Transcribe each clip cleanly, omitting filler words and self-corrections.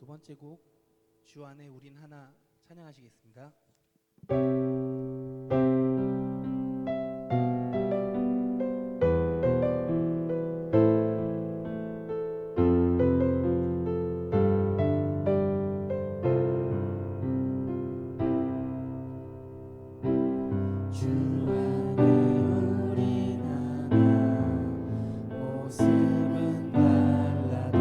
두 번째 곡 주 안에 우린 하나 찬양하시겠습니다. 주 안에 우린 하나 모습은 달라도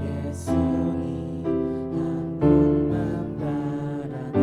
예수님 한 분만 바라네.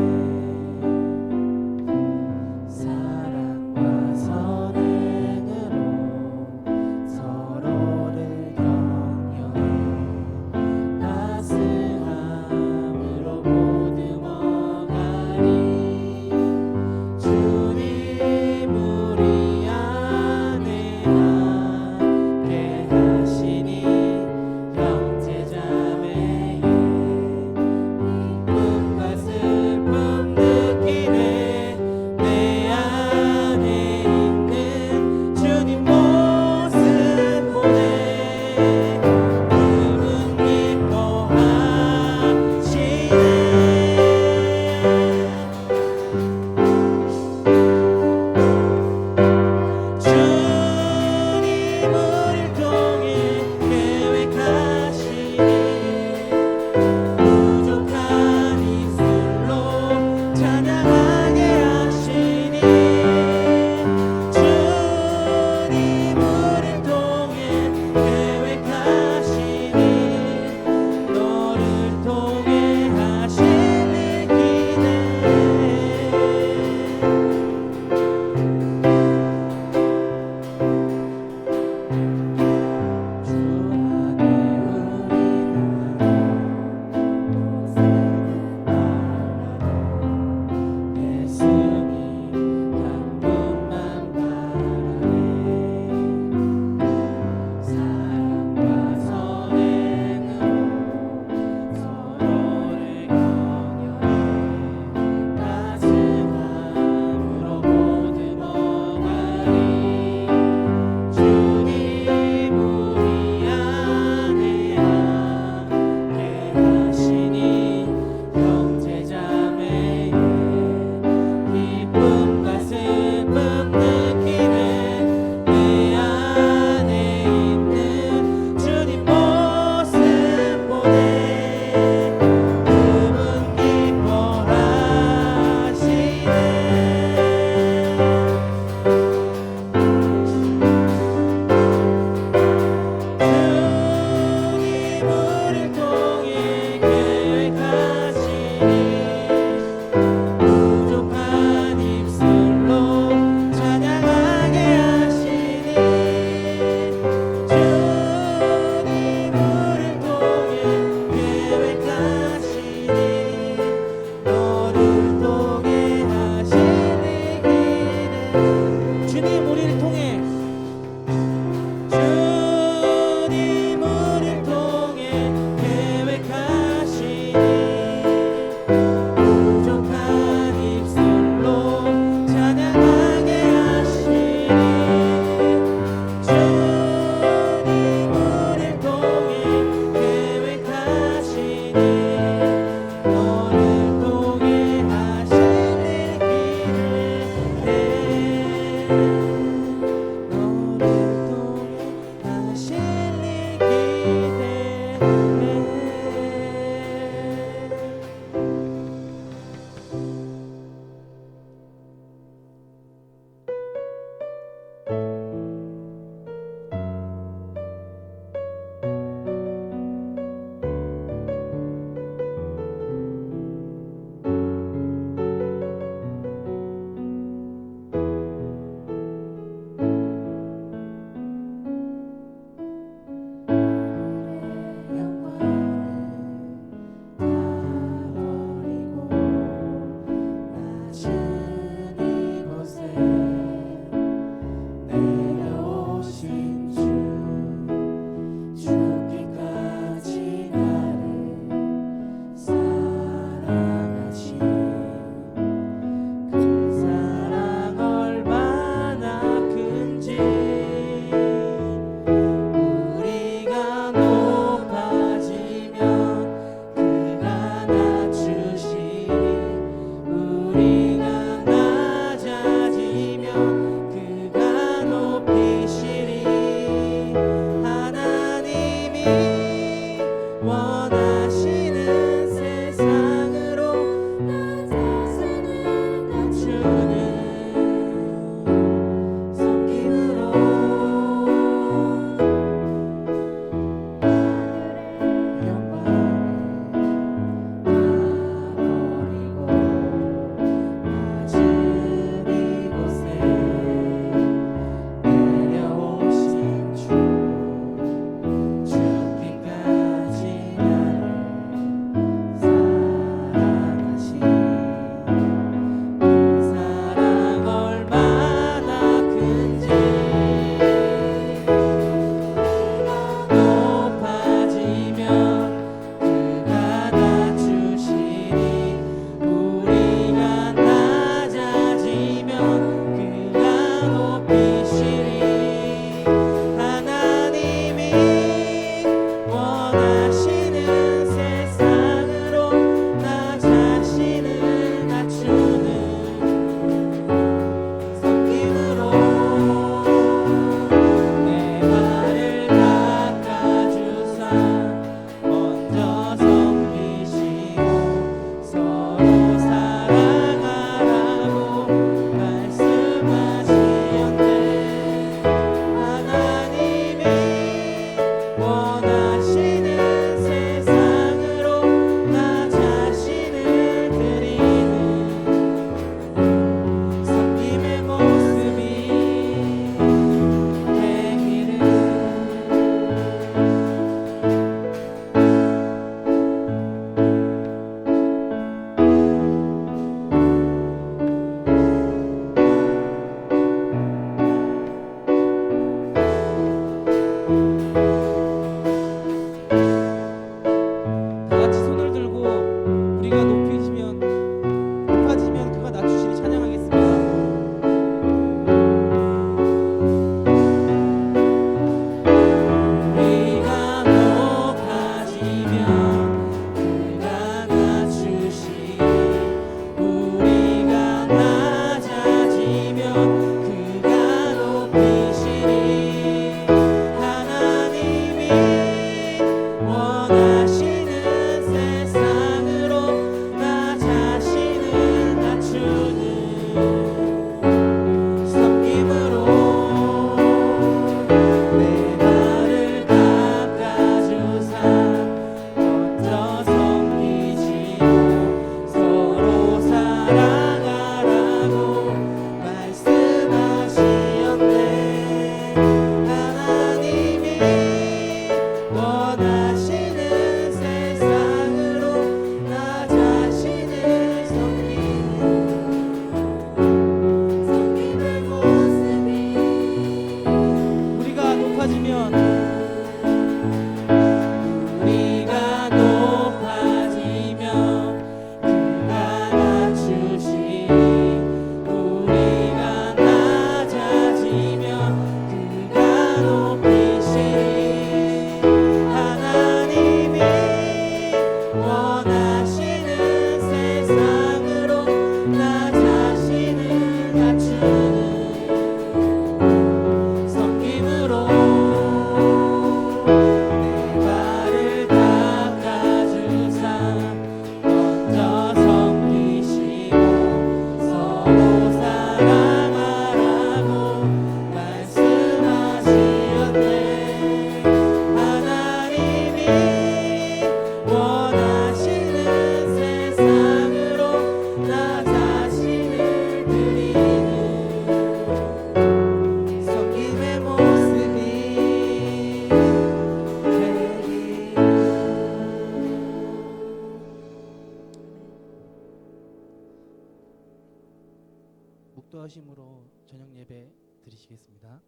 기도하심으로 저녁 예배 드리시겠습니다.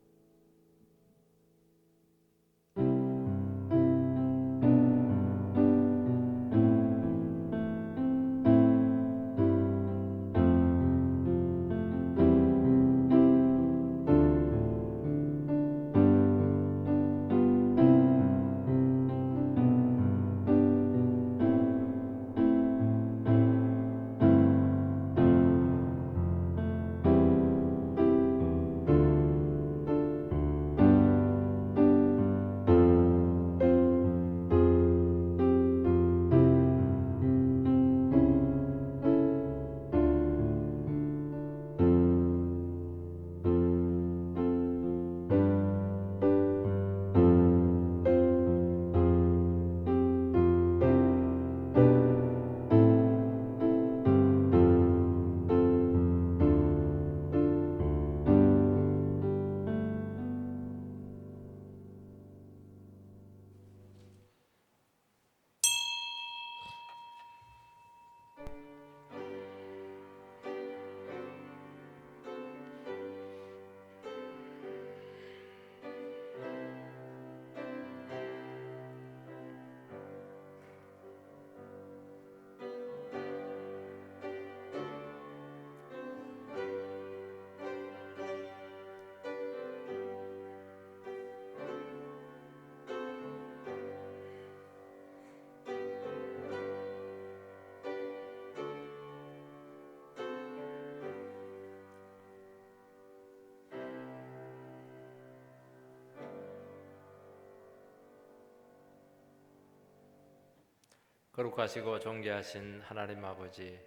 거룩하시고 존귀하신 하나님 아버지,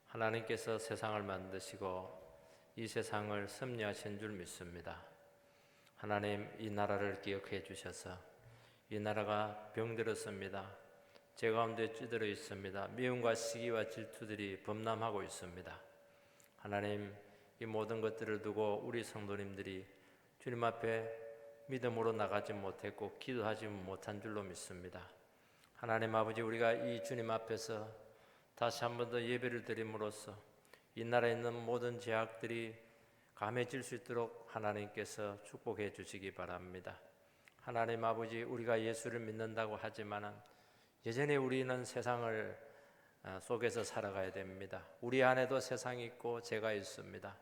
하나님께서 세상을 만드시고 이 세상을 섭리하신 줄 믿습니다. 하나님, 이 나라를 기억해 주셔서 이 나라가 병들었습니다. 죄 가운데 찌들어 있습니다. 미움과 시기와 질투들이 범람하고 있습니다. 하나님, 이 모든 것들을 두고 우리 성도님들이 주님 앞에 믿음으로 나가지 못했고 기도하지 못한 줄로 믿습니다. 하나님 아버지, 우리가 이 주님 앞에서 다시 한 번 더 예배를 드림으로써 이 나라에 있는 모든 죄악들이 감해질 수 있도록 하나님께서 축복해 주시기 바랍니다. 하나님 아버지, 우리가 예수를 믿는다고 하지만은 여전히 우리는 세상을 속에서 살아가야 됩니다. 우리 안에도 세상이 있고 죄가 있습니다.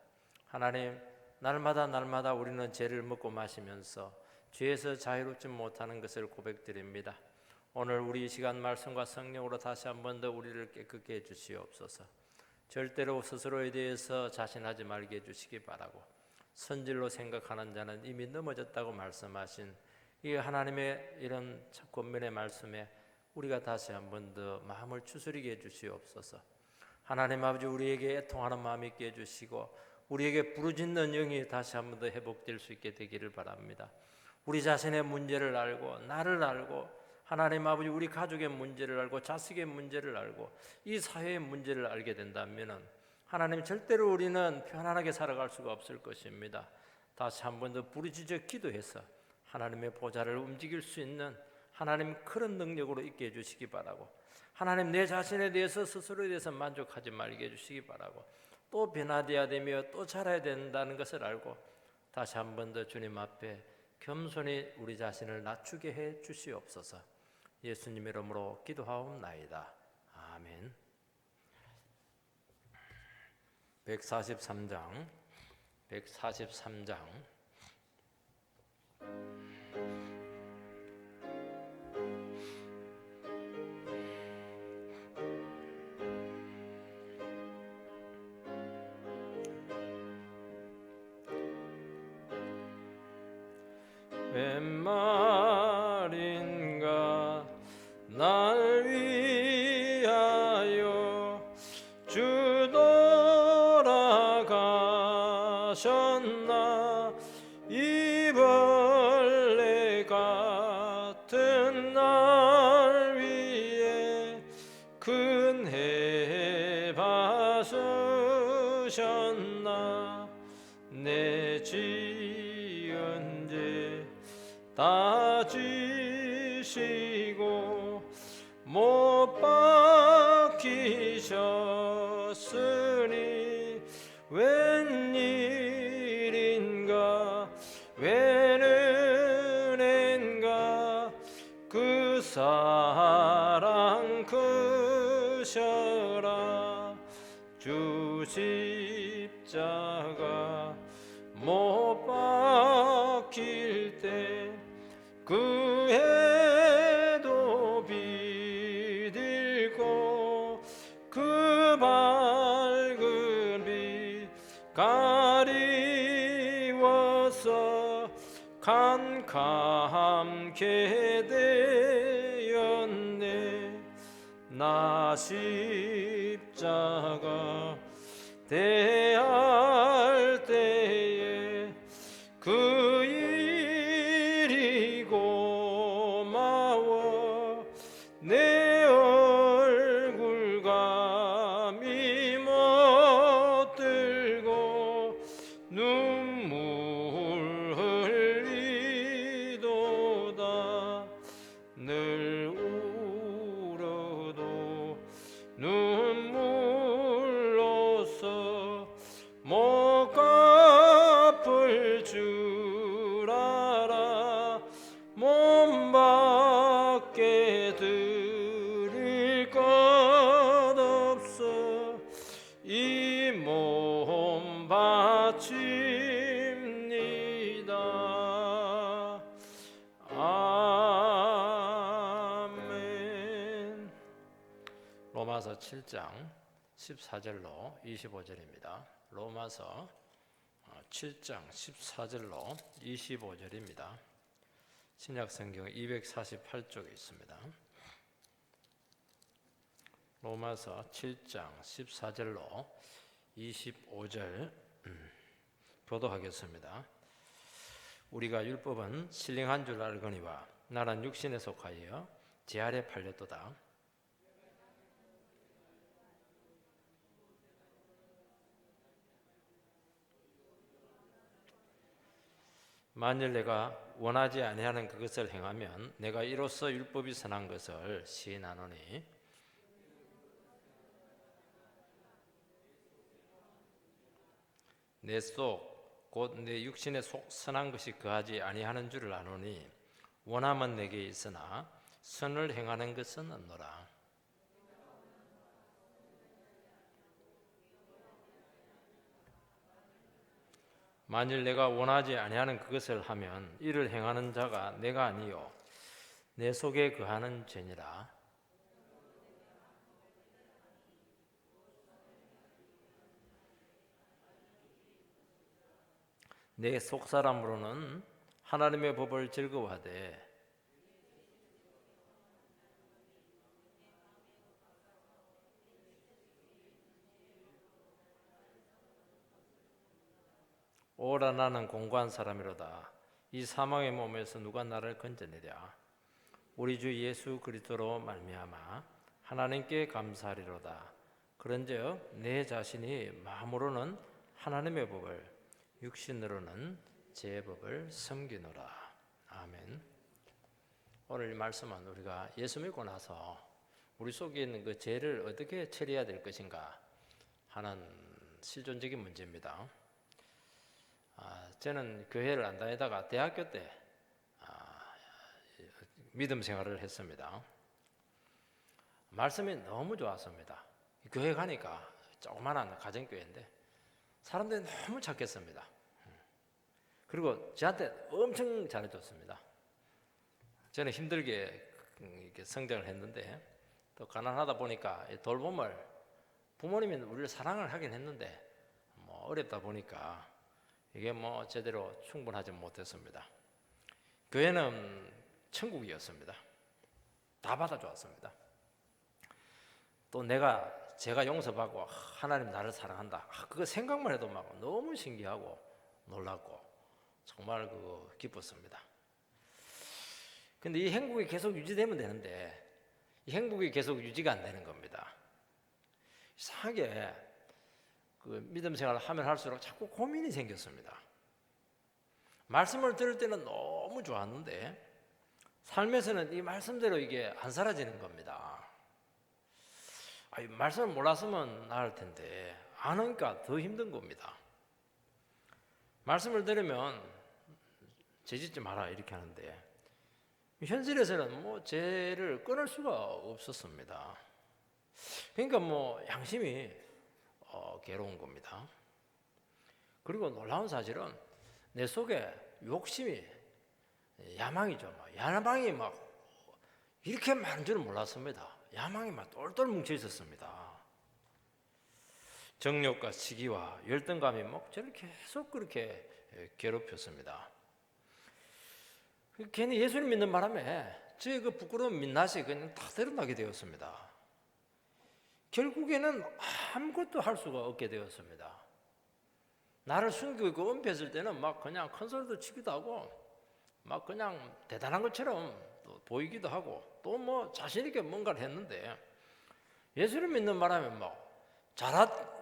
하나님, 날마다 우리는 죄를 먹고 마시면서 죄에서 자유롭지 못하는 것을 고백드립니다. 오늘 우리 이 시간 말씀과 성령으로 다시 한 번 더 우리를 깨끗게 해주시옵소서. 절대로 스스로에 대해서 자신하지 말게 해주시기 바라고, 선질로 생각하는 자는 이미 넘어졌다고 말씀하신 이 하나님의 이런 첫 권면의 말씀에 우리가 다시 한 번 더 마음을 추스리게 해주시옵소서. 하나님 아버지, 우리에게 애통하는 마음이 있게 해주시고 우리에게 부르짖는 영이 다시 한 번 더 회복될 수 있게 되기를 바랍니다. 우리 자신의 문제를 알고 나를 알고 하나님 아버지, 우리 가족의 문제를 알고 자식의 문제를 알고 이 사회의 문제를 알게 된다면 하나님, 절대로 우리는 편안하게 살아갈 수가 없을 것입니다. 다시 한 번 더 부르짖어 기도해서 하나님의 보좌를 움직일 수 있는 하나님 그런 능력으로 있게 해주시기 바라고, 하나님 내 자신에 대해서 스스로에 대해서 만족하지 말게 해주시기 바라고, 또 변화되어야 되며 또 자라야 된다는 것을 알고 다시 한 번 더 주님 앞에 겸손히 우리 자신을 낮추게 해 주시옵소서. 예수님 이름으로 기도하옵나이다. 아멘. 143장 웬 말인가 날 위하여 주 돌아가셨나. 이 벌레 같은 날 위에 큰 해 받으셨나. 내 지은 죄 다 지시고 못 박히셨으니 웬일 그 사랑 크셔라 주 십자가 못 박힐 때 그 해도 비들고 그 밝은 빛 가리워서 캄캄게 되었네 나 십자가 대할 때에 그 일이 고마워 내 얼굴 감히 못 들고 눈물 흘리도다 늘 울어도 눈물로써 못 갚을 줄 알아 몸 밖에 드릴 것 없어 이 몸 바칩니다. 아멘. 로마서 7장 14절로 25절입니다. 로마서 7장 14절로 25절입니다. 신약성경 248쪽에 있습니다. 로마서 7장 14절로 25절 교도하겠습니다. 우리가 율법은 신령한 줄 알거니와 나는 육신에 속하여 제 아래 팔렸도다. 만일 내가 원하지 아니하는 그것을 행하면 내가 이로써 율법이 선한 것을 시인하노니 내 속 곧 내 육신의 속 선한 것이 거하지 아니하는 줄을 아노니 원함은 내게 있으나 선을 행하는 것은 없노라. 만일 내가 원하지 아니하는 그것을 하면 이를 행하는 자가 내가 아니요 내 속에 거하는 죄니라. 내 속사람으로는 하나님의 법을 즐거워하되 오라 나는 공고한 사람이로다. 이 사망의 몸에서 누가 나를 건져내랴. 우리 주 예수 그리스도로 말미암아 하나님께 감사하리로다. 그런즉 내 자신이 마음으로는 하나님의 법을 육신으로는 제 법을 섬기노라. 아멘. 오늘 이 말씀은 우리가 예수 믿고 나서 우리 속에 있는 그 죄를 어떻게 처리해야 될 것인가 하는 실존적인 문제입니다. 저는 교회를 안 다니다가 대학교 때 믿음 생활을 했습니다. 말씀이 너무 좋았습니다. 교회 가니까 조그마한 가정교회인데 사람들이 너무 착했습니다. 그리고 저한테 엄청 잘해줬습니다. 저는 힘들게 이렇게 성장을 했는데 또 가난하다 보니까 돌봄을 부모님이 우리를 사랑을 하긴 했는데 뭐 어렵다 보니까 이게 뭐 제대로 충분하지 못했습니다. 교회는 천국이었습니다. 다 받아주었습니다. 또 제가 용서받고 하나님 나를 사랑한다. 그거 생각만 해도 막 너무 신기하고 놀랍고 정말 기뻤습니다. 근데 이 행복이 계속 유지되면 되는데 이 행복이 계속 유지가 안 되는 겁니다. 이상하게 믿음 생활을 하면 할수록 자꾸 고민이 생겼습니다. 말씀을 들을 때는 너무 좋았는데 삶에서는 이 말씀대로 이게 안 사라지는 겁니다. 말씀을 몰랐으면 나을 텐데 아니까 더 힘든 겁니다. 말씀을 들으면 죄짓지 마라 이렇게 하는데 현실에서는 뭐 죄를 끊을 수가 없었습니다. 그러니까 뭐 양심이 괴로운 겁니다. 그리고 놀라운 사실은 내 속에 욕심이 야망이죠. 야망이 막 이렇게 많은 줄은 몰랐습니다. 야망이 막 똘똘 뭉쳐 있었습니다. 정욕과 시기와 열등감이 막 저를 계속 그렇게 괴롭혔습니다. 괜히 예수님 믿는 바람에 저의 그 부끄러운 민낯이 그냥 다 드러나게 되었습니다. 결국에는 아무것도 할 수가 없게 되었습니다. 나를 숨기고 은폐했을 때는 막 그냥 큰 소리도 치기도 하고 막 그냥 대단한 것처럼 또 보이기도 하고 또 뭐 자신 있게 뭔가를 했는데 예수를 믿는 바람에 막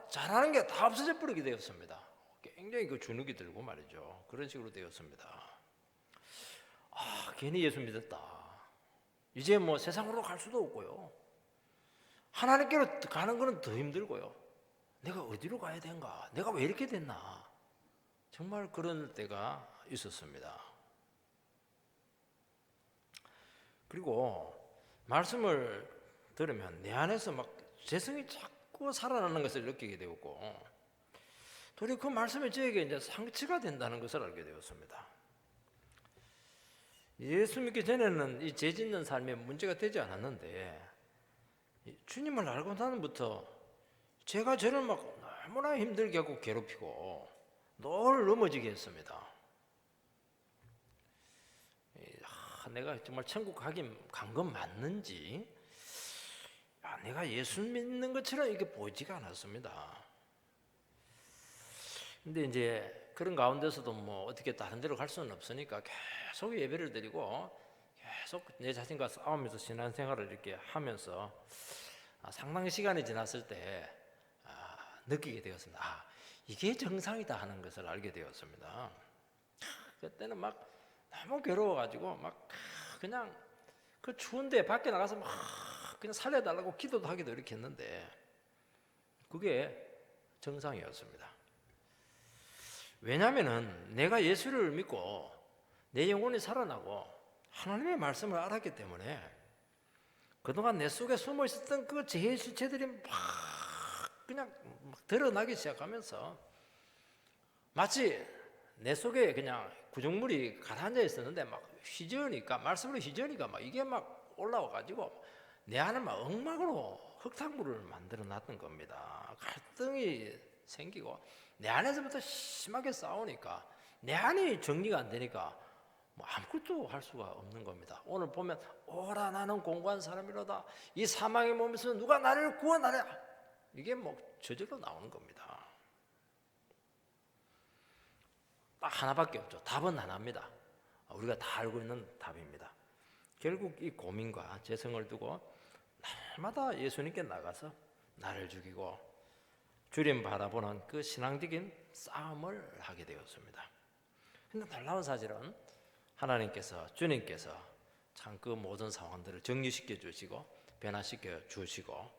잘하는 게 다 없어져 버리게 되었습니다. 굉장히 그 주눅이 들고 말이죠. 그런 식으로 되었습니다. 괜히 예수 믿었다. 이제 뭐 세상으로 갈 수도 없고요. 하나님께로 가는 거는 더 힘들고요. 내가 어디로 가야 되는가? 내가 왜 이렇게 됐나? 정말 그런 때가 있었습니다. 그리고 말씀을 들으면 내 안에서 막 재성이 자꾸 살아나는 것을 느끼게 되었고 도리어 그 말씀이 저에게 이제 상처가 된다는 것을 알게 되었습니다. 예수 믿기 전에는 이 죄 짓는 삶에 문제가 되지 않았는데 주님을 알고 나는부터 제가 저를 막 너무나 힘들게 하고 괴롭히고 늘 넘어지게 했습니다. 내가 정말 천국 가긴 간 건 맞는지 내가 예수 믿는 것처럼 이게 보이지가 않았습니다. 근데 이제 그런 가운데서도 뭐 어떻게 다른 데로 갈 수는 없으니까 계속 예배를 드리고 계속 내 자신과 싸우면서 신앙생활을 이렇게 하면서 상당히 시간이 지났을 때 느끼게 되었습니다. 이게 정상이다 하는 것을 알게 되었습니다. 그때는 막 너무 괴로워가지고 막 그냥 그 추운데 밖에 나가서 막 그냥 살려달라고 기도도 하기도 이렇게 했는데 그게 정상이었습니다. 왜냐하면은 내가 예수를 믿고 내 영혼이 살아나고 하나님의 말씀을 알았기 때문에 그동안 내 속에 숨어 있었던 그 죄의 실체들이 막 그냥 막 드러나기 시작하면서 마치 내 속에 그냥 구정물이 가라앉아 있었는데 막 휘저으니까 말씀으로 휘저으니까 막 이게 막 올라와 가지고 내 안을 막 엉망으로 흙탕물을 만들어 놨던 겁니다. 갈등이 생기고 내 안에서부터 심하게 싸우니까 내 안이 정리가 안 되니까 뭐 아무것도 할 수가 없는 겁니다. 오늘 보면 오라 나는 공고한 사람이로다. 이 사망의 몸에서 누가 나를 구원하랴. 이게 뭐 저절로 나오는 겁니다. 딱 하나밖에 없죠. 답은 하나입니다. 우리가 다 알고 있는 답입니다. 결국 이 고민과 재성을 두고 날마다 예수님께 나가서 나를 죽이고 주님 바라보는 그 신앙적인 싸움을 하게 되었습니다. 근데 놀라운 사실은 하나님께서 주님께서 참 그 모든 상황들을 정리시켜 주시고 변화시켜 주시고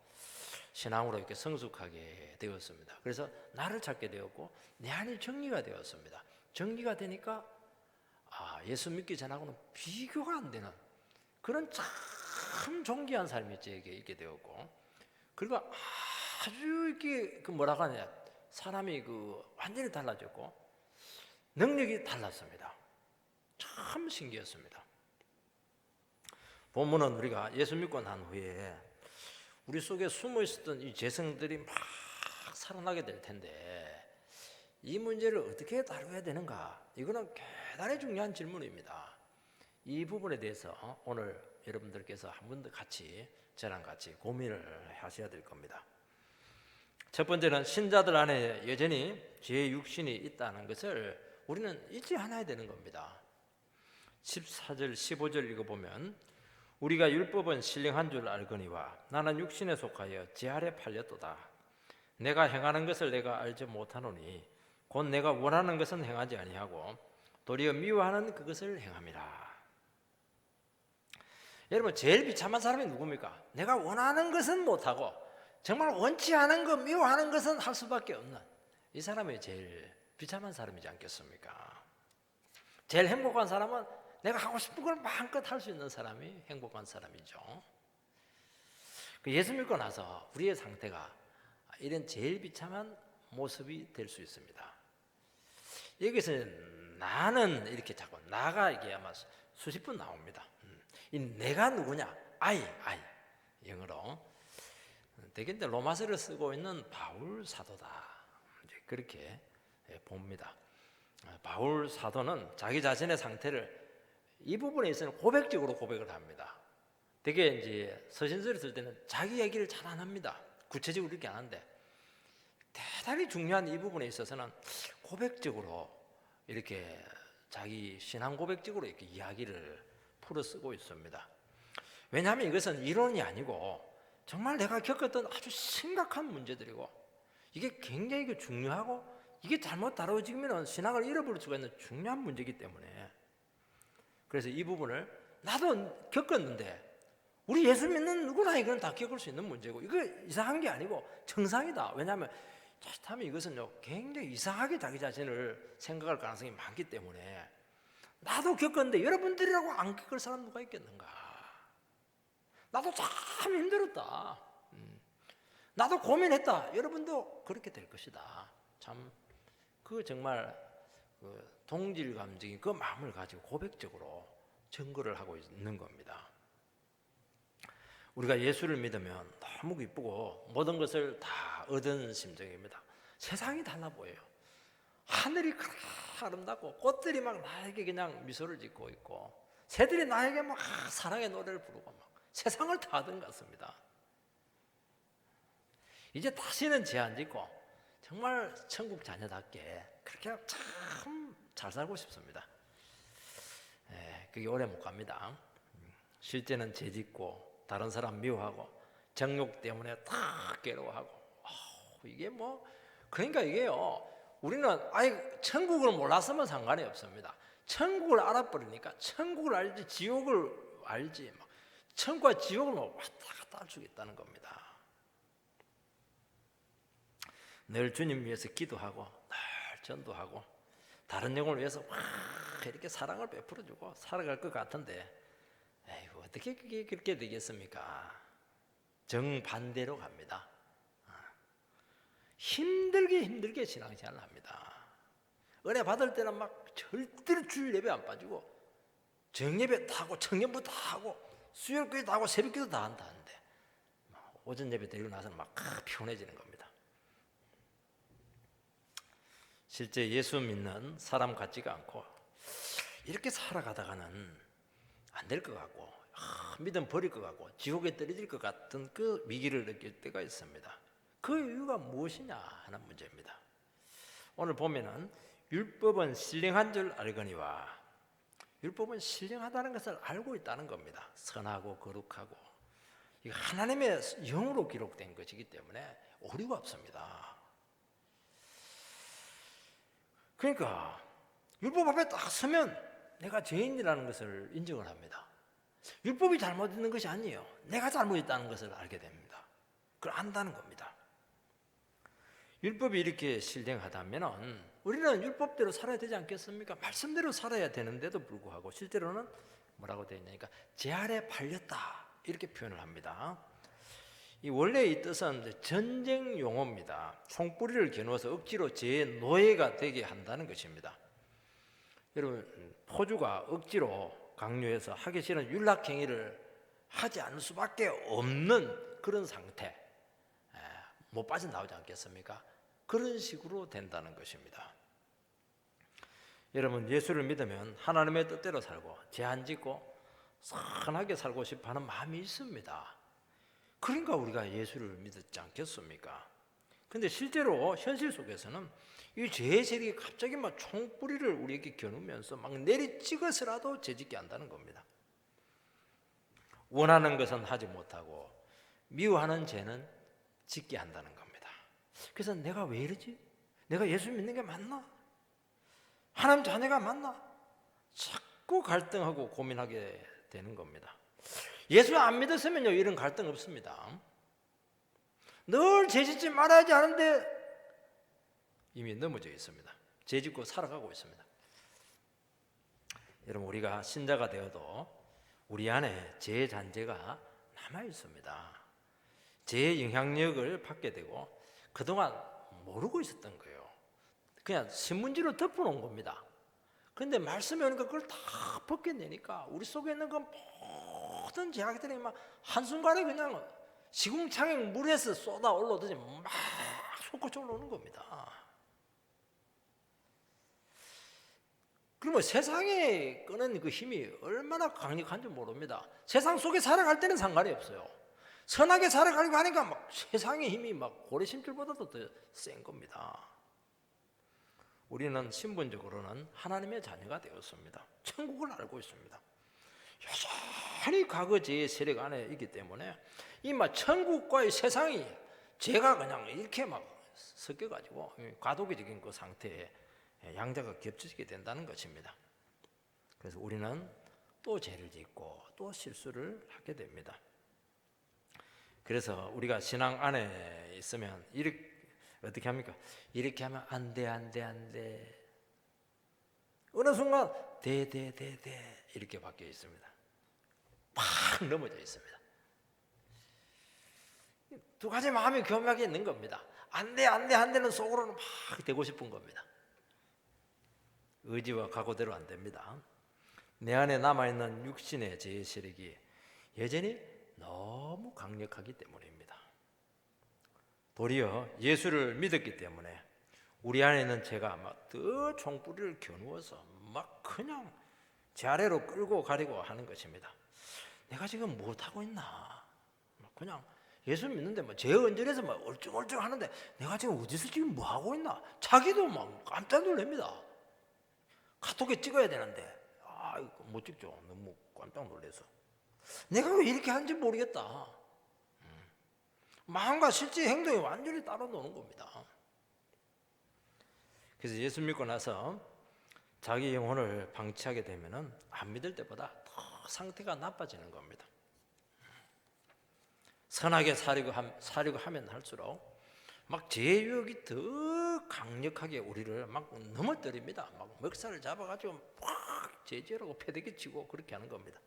신앙으로 이렇게 성숙하게 되었습니다. 그래서 나를 찾게 되었고 내 안이 정리가 되었습니다. 정리가 되니까 예수 믿기 전하고는 비교가 안 되는 그런 참 존귀한 삶이 저에게 있게 되었고 그리고 아주 이렇게 그 뭐라고 하냐 사람이 그 완전히 달라졌고 능력이 달랐습니다. 참 신기했습니다. 본문은 우리가 예수 믿고 난 후에 우리 속에 숨어 있었던 이 재성들이 막 살아나게 될 텐데 이 문제를 어떻게 다루어야 되는가? 이거는 대단히 중요한 질문입니다. 이 부분에 대해서 오늘 여러분들께서 한 번 더 같이 저랑 같이 고민을 하셔야 될 겁니다. 첫 번째는 신자들 안에 여전히 죄의 육신이 있다는 것을 우리는 잊지 않아야 되는 겁니다. 14절 15절 읽어보면 우리가 율법은 신령한 줄 알거니와 나는 육신에 속하여 죄 아래 팔렸도다. 내가 행하는 것을 내가 알지 못하노니 곧 내가 원하는 것은 행하지 아니하고 도리어 미워하는 그것을 행함이라. 여러분 제일 비참한 사람이 누굽니까? 내가 원하는 것은 못하고 정말 원치 않은 것 미워하는 것은 할 수밖에 없는 이 사람이 제일 비참한 사람이지 않겠습니까? 제일 행복한 사람은 내가 하고 싶은 걸 마음껏 할 수 있는 사람이 행복한 사람이죠. 예수 믿고 나서 우리의 상태가 이런 제일 비참한 모습이 될 수 있습니다. 여기서 나는 이렇게 자꾸 나가 이게 아마 수십 번 나옵니다. 이 내가 누구냐? I 영어로 되게 이제 로마서를 쓰고 있는 바울 사도다. 이제 그렇게 봅니다. 바울 사도는 자기 자신의 상태를 이 부분에 있어서는 고백적으로 고백을 합니다. 되게 이제 서신서를 쓸 때는 자기 얘기를 잘 안 합니다. 구체적으로 이렇게 안 하는데 대단히 중요한 이 부분에 있어서는 고백적으로 이렇게 자기 신앙 고백적으로 이렇게 이야기를 풀어 쓰고 있습니다. 왜냐하면 이것은 이론이 아니고 정말 내가 겪었던 아주 심각한 문제들이고 이게 굉장히 중요하고 이게 잘못 다뤄지면 신앙을 잃어버릴 수가 있는 중요한 문제이기 때문에 그래서 이 부분을 나도 겪었는데 우리 예수 믿는 누구나 이건 다 겪을 수 있는 문제고 이거 이상한 게 아니고 정상이다. 왜냐하면 자칫하면 이것은요 굉장히 이상하게 자기 자신을 생각할 가능성이 많기 때문에 나도 겪었는데 여러분들이라고 안 겪을 사람 누가 있겠는가? 나도 참 힘들었다. 나도 고민했다. 여러분도 그렇게 될 것이다. 참 그 정말 그 동질감적인 그 마음을 가지고 고백적으로 증거를 하고 있는 겁니다. 우리가 예수를 믿으면 너무 기쁘고 모든 것을 다 얻은 심정입니다. 세상이 달라 보여요. 하늘이 아름답고 꽃들이 막 나에게 그냥 미소를 짓고 있고 새들이 나에게 막 사랑의 노래를 부르고 막 세상을 다 얻은 것 같습니다. 이제 다시는 죄 안 짓고 정말 천국 자녀답게 그렇게 참 잘 살고 싶습니다. 그게 오래 못 갑니다. 실제는 죄 짓고 다른 사람 미워하고 정욕 때문에 다 괴로워하고 이게 뭐 그러니까 이게요 우리는 아예 천국을 몰랐으면 상관이 없습니다. 천국을 알아버리니까 천국을 알지 지옥을 알지 막 천국과 지옥을 뭐 왔다 갔다 할 수 있다는 겁니다. 늘 주님 위해서 기도하고 늘 전도하고 다른 영혼을 위해서 막 이렇게 사랑을 베풀어주고 살아갈 것 같은데 에이구, 어떻게 그게 그렇게 되겠습니까? 정반대로 갑니다. 힘들게 신앙생활을 합니다. 은혜 받을 때는 막 절대로 주일 예배 안 빠지고 정예배 다 하고 청년부 다 하고 수요일교회 다 하고 새벽기도 다 한다는데 오전 예배 드리고 나서는 막 피곤해지는 겁니다. 실제 예수 믿는 사람 같지가 않고 이렇게 살아가다가는 안 될 것 같고 믿음 버릴 것 같고 지옥에 떨어질 것 같은 그 위기를 느낄 때가 있습니다. 그 이유가 무엇이냐 하는 문제입니다. 오늘 보면은 율법은 신령한 줄 알거니와 율법은 신령하다는 것을 알고 있다는 겁니다. 선하고 거룩하고 이거 하나님의 영으로 기록된 것이기 때문에 오류가 없습니다. 그러니까 율법 앞에 딱 서면 내가 죄인이라는 것을 인정을 합니다. 율법이 잘못 있는 것이 아니에요. 내가 잘못했다는 것을 알게 됩니다. 그걸 안다는 겁니다. 율법이 이렇게 신령하다면 우리는 율법대로 살아야 되지 않겠습니까? 말씀대로 살아야 되는데도 불구하고 실제로는 뭐라고 되어 있냐니까 제 아래 팔렸다 이렇게 표현을 합니다. 이 원래 이 뜻은 전쟁 용어입니다. 총뿌리를 겨누어서 억지로 제 노예가 되게 한다는 것입니다. 여러분 포주가 억지로 강요해서 하기 싫은 윤락행위를 하지 않을 수밖에 없는 그런 상태 못 빠져나오지 않겠습니까? 그런 식으로 된다는 것입니다. 여러분 예수를 믿으면 하나님의 뜻대로 살고 죄 안 짓고 선하게 살고 싶어하는 마음이 있습니다. 그러니까 우리가 예수를 믿었지 않겠습니까? 근데 실제로 현실 속에서는 이 죄의 세력이 갑자기 막 총뿌리를 우리에게 겨누면서 막 내리찍어서라도 죄짓게 한다는 겁니다. 원하는 것은 하지 못하고 미워하는 죄는 짓게 한다는 겁니다. 그래서 내가 왜 이러지? 내가 예수 믿는 게 맞나? 하나님 자녀가 맞나? 자꾸 갈등하고 고민하게 되는 겁니다. 예수 안 믿었으면요 이런 갈등 없습니다. 늘 죄짓지 말아야지 하는데 이미 넘어져 있습니다. 죄짓고 살아가고 있습니다. 여러분, 우리가 신자가 되어도 우리 안에 죄의 잔재가 남아 있습니다. 죄의 영향력을 받게 되고 그동안 모르고 있었던 거예요. 그냥 신문지로 덮어놓은 겁니다. 그런데 말씀이 오니까 그걸 다 벗겨내니까 우리 속에 있는 건 모든 죄악들이 막 한순간에 그냥 시궁창에 물에서 쏟아 올라오듯이 막 솟구쳐 올라오는 겁니다. 그러면 세상에 끄는 그 힘이 얼마나 강력한지 모릅니다. 세상 속에 살아갈 때는 상관이 없어요. 선하게 살아가려고 하니까 막 세상의 힘이 막 고래심줄보다도 더 센 겁니다. 우리는 신분적으로는 하나님의 자녀가 되었습니다. 천국을 알고 있습니다. 여전히 과거 죄의 세력 안에 있기 때문에 이 막 천국과의 세상이 죄가 그냥 이렇게 막 섞여가지고 과도기적인 그 상태에 양자가 겹쳐지게 된다는 것입니다. 그래서 우리는 또 죄를 짓고 또 실수를 하게 됩니다. 그래서 우리가 신앙 안에 있으면 이렇게 어떻게 합니까? 이렇게 하면 안 돼. 어느 순간 돼 이렇게 바뀌어 있습니다. 팍 넘어져 있습니다. 두 가지 마음이 교묘하게 있는 겁니다. 안 돼는 속으로는 막 되고 싶은 겁니다. 의지와 각오대로 안 됩니다. 내 안에 남아있는 육신의 죄의 세력이 여전히 너무 강력하기 때문입니다. 도리어 예수를 믿었기 때문에 우리 안에 있는 죄가 막 더 총뿌리를 겨누어서 막 그냥 제 아래로 끌고 가려고 하는 것입니다. 내가 지금 못하고 있나? 그냥 예수 믿는데 뭐 죄 언저리에서 막 얼쩡얼쩡 하는데 내가 지금 어디서 지금 뭐 하고 있나? 자기도 막 깜짝 놀랍니다. 카톡에 찍어야 되는데 이거 못 찍죠. 너무 깜짝 놀라서 내가 왜 이렇게 하는지 모르겠다. 마음과 실제 행동이 완전히 따로 노는 겁니다. 그래서 예수 믿고 나서 자기 영혼을 방치하게 되면은 안 믿을 때보다 더 상태가 나빠지는 겁니다. 선하게 살려고 하면 할수록 막 죄의 유혹이 더 강력하게 우리를 막 넘어뜨립니다. 막 멱살을 잡아가지고 막 죄죄라고 패대기 치고 그렇게 하는 겁니다.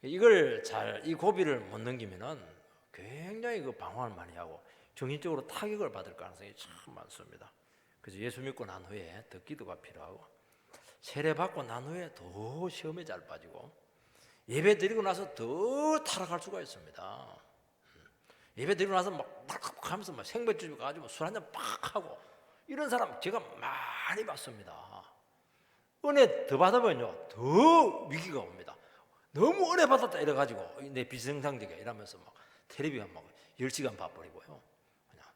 이 고비를 못 넘기면은 굉장히 그 방황을 많이 하고 정신적으로 타격을 받을 가능성이 참 많습니다. 그래서 예수 믿고 난 후에 더 기도가 필요하고 세례 받고 난 후에 더 시험에 잘 빠지고 예배 드리고 나서 더 타락할 수가 있습니다. 예배 드리고 나서 막 하면서 막 생맥주 가지고 술 한잔 팍 하고 이런 사람 제가 많이 봤습니다. 은혜 더 받으면요 더 위기가 옵니다. 너무 은혜 받았다 이래가지고 내 비정상적이야 이러면서 막 텔레비전 막 10시간 봐버리고요. 그냥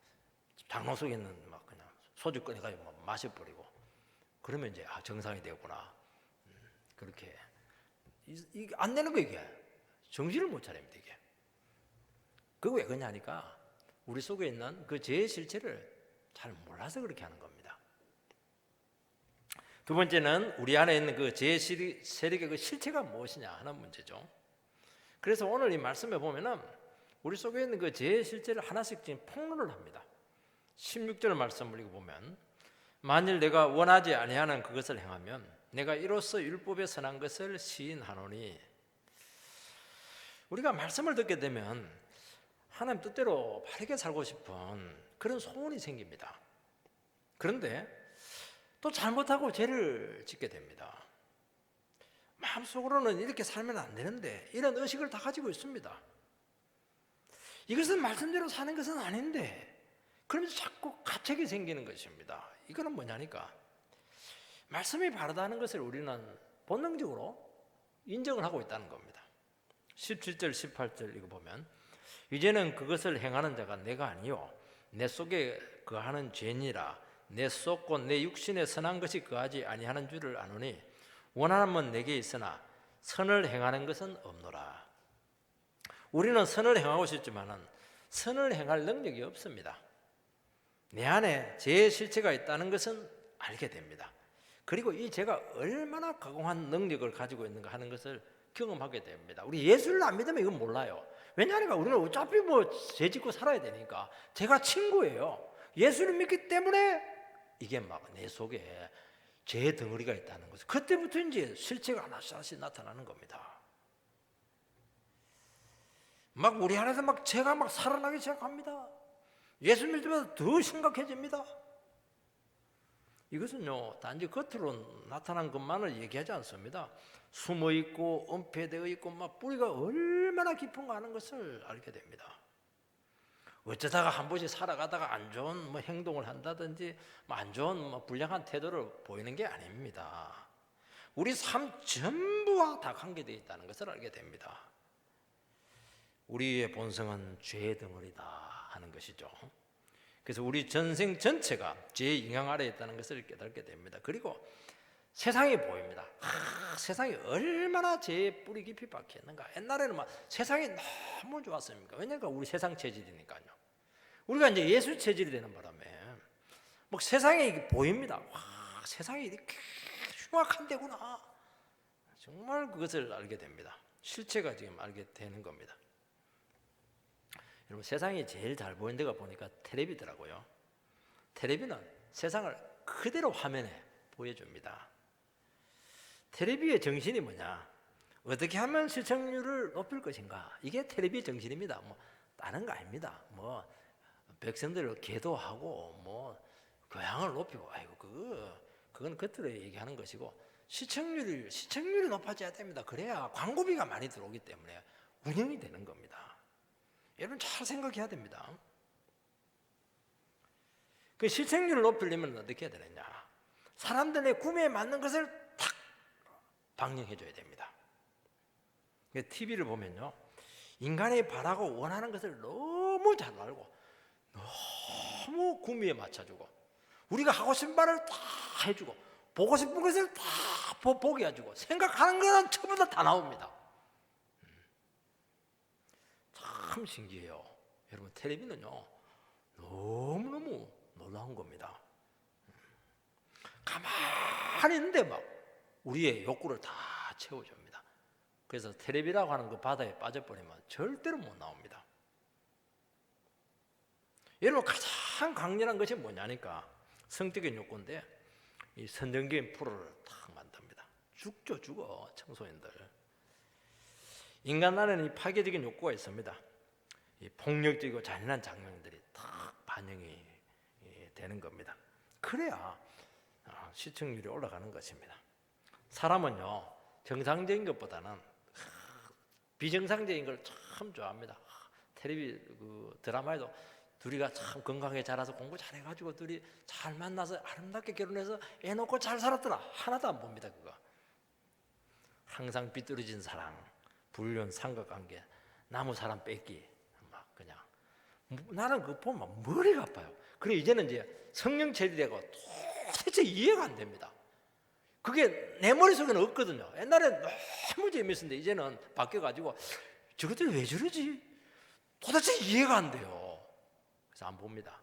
장롱 속에 있는 막 그냥 소주 꺼내가지고 막 마셔버리고 그러면 이제 정상이 되었구나. 그렇게 이게 안 되는 거 이게 정신을 못 차립니다 이게. 그거 왜 그러냐니까 우리 속에 있는 그 죄의 실체를 잘 몰라서 그렇게 하는 겁니다. 두 번째는 우리 안에 있는 그 죄의 세력의 그 실체가 무엇이냐 하는 문제죠. 그래서 오늘 이 말씀에 보면은 우리 속에 있는 그 죄의 실체를 하나씩 지금 폭로를 합니다. 16절 말씀을 읽어보면 만일 내가 원하지 아니하는 그것을 행하면 내가 이로써 율법에 선한 것을 시인하노니. 우리가 말씀을 듣게 되면 하나님 뜻대로 바르게 살고 싶은 그런 소원이 생깁니다. 그런데 또 잘못하고 죄를 짓게 됩니다. 마음속으로는 이렇게 살면 안 되는데 이런 의식을 다 가지고 있습니다. 이것은 말씀대로 사는 것은 아닌데 그러면서 자꾸 가책이 생기는 것입니다. 이거는 뭐냐니까 말씀이 바르다는 것을 우리는 본능적으로 인정을 하고 있다는 겁니다. 17절 18절 이거 보면 이제는 그것을 행하는 자가 내가 아니요 내 속에 거하는 죄니라. 내 속 내 육신에 선한 것이 거하지 아니하는 줄을 아노니 원하는 내게 있으나 선을 행하는 것은 없노라. 우리는 선을 행하고 싶지만은 선을 행할 능력이 없습니다. 내 안에 죄의 실체가 있다는 것은 알게 됩니다. 그리고 이 죄가 얼마나 가공한 능력을 가지고 있는가 하는 것을 경험하게 됩니다. 우리 예수를 안 믿으면 이건 몰라요. 왜냐하니까 우리는 어차피 뭐 죄 짓고 살아야 되니까 죄가 친구예요. 예수를 믿기 때문에 이게 막 내 속에 죄의 덩어리가 있다는 것을, 그때부터 이제 실체가 하나씩 나타나는 겁니다. 막 우리 안에서 막 죄가 막 살아나기 시작합니다. 예수 믿을 때마다 더 심각해집니다. 이것은요, 단지 겉으로 나타난 것만을 얘기하지 않습니다. 숨어 있고 은폐되어 있고 막 뿌리가 얼마나 깊은가 하는 것을 알게 됩니다. 어쩌다가 한 번씩 살아가다가 안 좋은 뭐 행동을 한다든지 안 좋은 뭐 불량한 태도를 보이는 게 아닙니다. 우리 삶 전부와 다 관계되어 있다는 것을 알게 됩니다. 우리의 본성은 죄의 덩어리다 하는 것이죠. 그래서 우리 전생 전체가 죄의 영향 아래에 있다는 것을 깨닫게 됩니다. 그리고 세상이 보입니다. 세상이 얼마나 죄의 뿌리 깊이 박혀 있는가. 옛날에는 막 세상이 너무 좋았습니까? 왜냐하면 우리 세상 체질이니까요. 우리가 이제 예수 체질이 되는 바람에 막 세상이 보입니다. 와, 세상이 이렇게 흉악한 데구나. 정말 그것을 알게 됩니다. 실체가 지금 알게 되는 겁니다. 여러분, 세상이 제일 잘 보이는 데가 보니까 텔레비더라고요. 텔레비는 세상을 그대로 화면에 보여줍니다. 텔레비의 정신이 뭐냐? 어떻게 하면 시청률을 높일 것인가? 이게 텔레비의 정신입니다. 뭐 다른 거 아닙니다. 뭐 백성들을 계도하고 뭐 교양을 높이고, 아이고 그건 겉으로 얘기하는 것이고, 시청률이 높아져야 됩니다. 그래야 광고비가 많이 들어오기 때문에 운영이 되는 겁니다. 여러분 잘 생각해야 됩니다. 그 시청률을 높이려면 어떻게 해야 되느냐? 사람들의 구매에 맞는 것을 탁 방영해 줘야 됩니다. TV를 보면요, 인간이 바라고 원하는 것을 너무 잘 알고 너무 구미에 맞춰주고, 우리가 하고 싶은 말을 다 해주고, 보고 싶은 것을 다 보게 해주고, 생각하는 것은 처음부터 다 나옵니다. 참 신기해요. 여러분, 텔레비는요 너무너무 놀라운 겁니다. 가만히 있는데 막 우리의 욕구를 다 채워줍니다. 그래서 텔레비라고 하는 그 바다에 빠져버리면 절대로 못 나옵니다. 여러분, 가장 강렬한 것이 뭐냐니까 성적인 욕구인데, 이 선정적인 프로를 딱 만듭니다. 죽어 청소년들. 인간 안에는 이 파괴적인 욕구가 있습니다. 이 폭력적이고 잔인한 장면들이 딱 반영이 되는 겁니다. 그래야 시청률이 올라가는 것입니다. 사람은요, 정상적인 것보다는 비정상적인 걸 참 좋아합니다. 텔레비 드라마에도 둘이가 참 건강하게 자라서 공부 잘해가지고 둘이 잘 만나서 아름답게 결혼해서 애 놓고 잘 살았더라. 하나도 안 봅니다. 그거 항상 삐뚤어진 사랑, 불륜, 삼각관계, 나무 사람 뺏기, 막 그냥 나는 그거 보면 머리가 아파요. 그래 이제는 이제 성령 체질되고 도대체 이해가 안 됩니다. 그게 내 머릿속에는 없거든요. 옛날엔 너무 재밌었는데 이제는 바뀌어가지고 저것들이 왜 저러지? 도대체 이해가 안 돼요. 그래서 안 봅니다.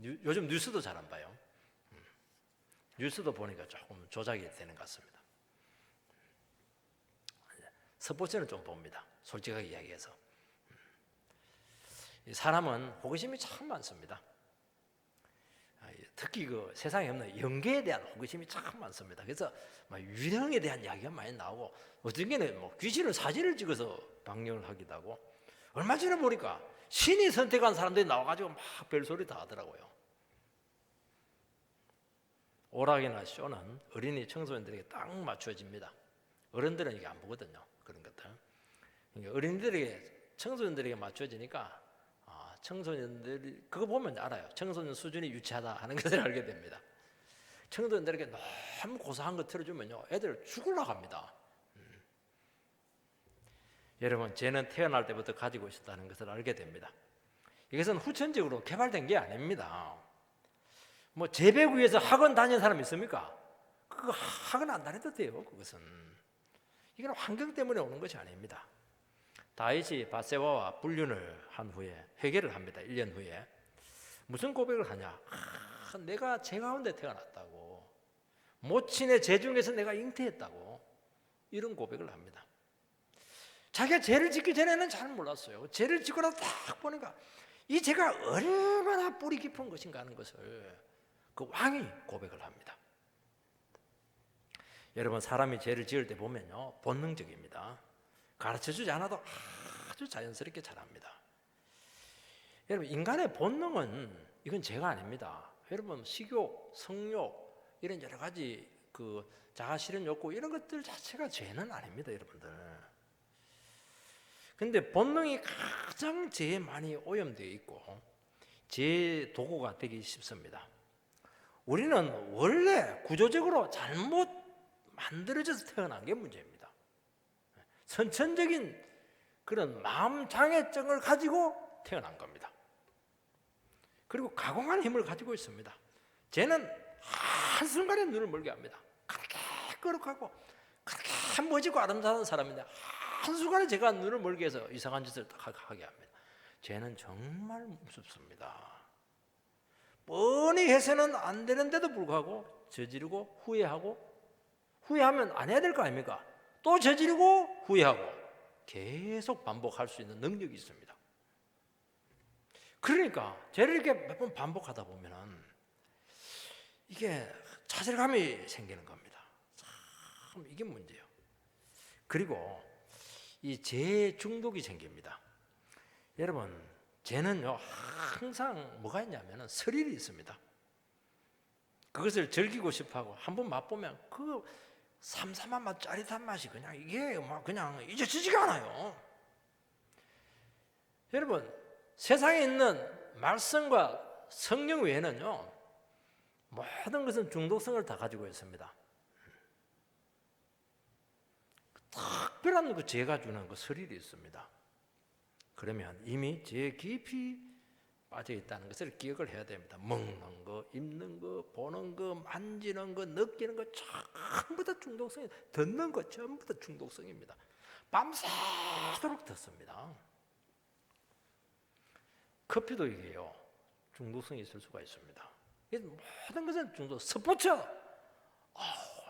요즘 뉴스도 잘 안 봐요. 뉴스도 보니까 조금 조작이 되는 것 같습니다. 스포츠는 좀 봅니다. 솔직하게 이야기해서. 사람은 호기심이 참 많습니다. 특히 그 세상에 없는 연계에 대한 호기심이 참 많습니다. 그래서 유령에 대한 이야기가 많이 나오고, 어떤 게는 뭐 귀신을 사진을 찍어서 방영을 하기도 하고, 얼마 전에 보니까 신이 선택한 사람들이 나와가지고 막 별소리 다 하더라고요. 오락이나 쇼는 어린이 청소년들에게 딱 맞춰집니다. 어른들은 이게 안 보거든요. 그런 것들. 그러니까 어린이들에게, 청소년들에게 맞춰지니까 청소년들이 그거 보면 알아요. 청소년 수준이 유치하다 하는 것을 알게 됩니다. 청소년들에게 너무 고상한 거 틀어주면요, 애들 죽으려고 합니다. 여러분, 죄는 태어날 때부터 가지고 있었다는 것을 알게 됩니다. 이것은 후천적으로 개발된 게 아닙니다. 뭐 죄 배우기 위해서 학원 다니는 사람 있습니까? 그거 학원 안 다녀도 돼요. 그것은 이건 환경 때문에 오는 것이 아닙니다. 다윗이 밧세바와 불륜을 한 후에 회개를 합니다. 1년 후에 무슨 고백을 하냐? 내가 죄 가운데 태어났다고, 모친의 죄 중에서 내가 잉태했다고, 이런 고백을 합니다. 자기가 죄를 짓기 전에는 잘 몰랐어요. 죄를 짓고 나서 딱 보니까 이 죄가 얼마나 뿌리 깊은 것인가 하는 것을 그 왕이 고백을 합니다. 여러분 사람이 죄를 지을 때 보면요 본능적입니다. 가르쳐주지 않아도 아주 자연스럽게 잘합니다. 여러분 인간의 본능은 이건 죄가 아닙니다. 여러분 식욕, 성욕 이런 여러 가지 그 자아 실현 욕구 이런 것들 자체가 죄는 아닙니다, 여러분들. 근데 본능이 가장 죄에 많이 오염되어 있고 죄의 도구가 되기 쉽습니다. 우리는 원래 구조적으로 잘못 만들어져서 태어난 게 문제입니다. 선천적인 그런 마음 장애증을 가지고 태어난 겁니다. 그리고 가공한 힘을 가지고 있습니다. 죄는 한순간에 눈을 멀게 합니다. 그렇게 거룩하고 그렇게 멋지고 아름다운 사람인데 한순간에 제가 눈을 멀게 해서 이상한 짓을 하게 합니다. 죄는 정말 무섭습니다. 뻔히 해서는 안 되는데도 불구하고 저지르고 후회하고 후회하면 안 해야 될 거 아닙니까? 또 저지르고 후회하고 계속 반복할 수 있는 능력이 있습니다. 그러니까 죄를 이렇게 몇 번 반복하다 보면은 이게 좌절감이 생기는 겁니다. 참 이게 문제예요. 그리고 이 죄 중독이 생깁니다. 여러분 죄는요 항상 뭐가 있냐면은 스릴이 있습니다. 그것을 즐기고 싶어하고 한번 맛보면 그 삼삼한 맛, 짜릿한 맛이 그냥 이게 막 그냥 잊혀지지가 않아요. 여러분 세상에 있는 말씀과 성령 외에는요 모든 것은 중독성을 다 가지고 있습니다. 특별한 그 죄가 주는 그 스릴이 있습니다. 그러면 이미 죄에 깊이 빠져 있다는 것을 기억을 해야 됩니다. 먹는 거, 입는 거, 보는 거, 만지는 거, 느끼는 거 전부 다 중독성이, 듣는 거 전부 다 중독성입니다. 밤새도록 듣습니다. 커피도 이게요 중독성이 있을 수가 있습니다. 모든 것은 중독. 스포츠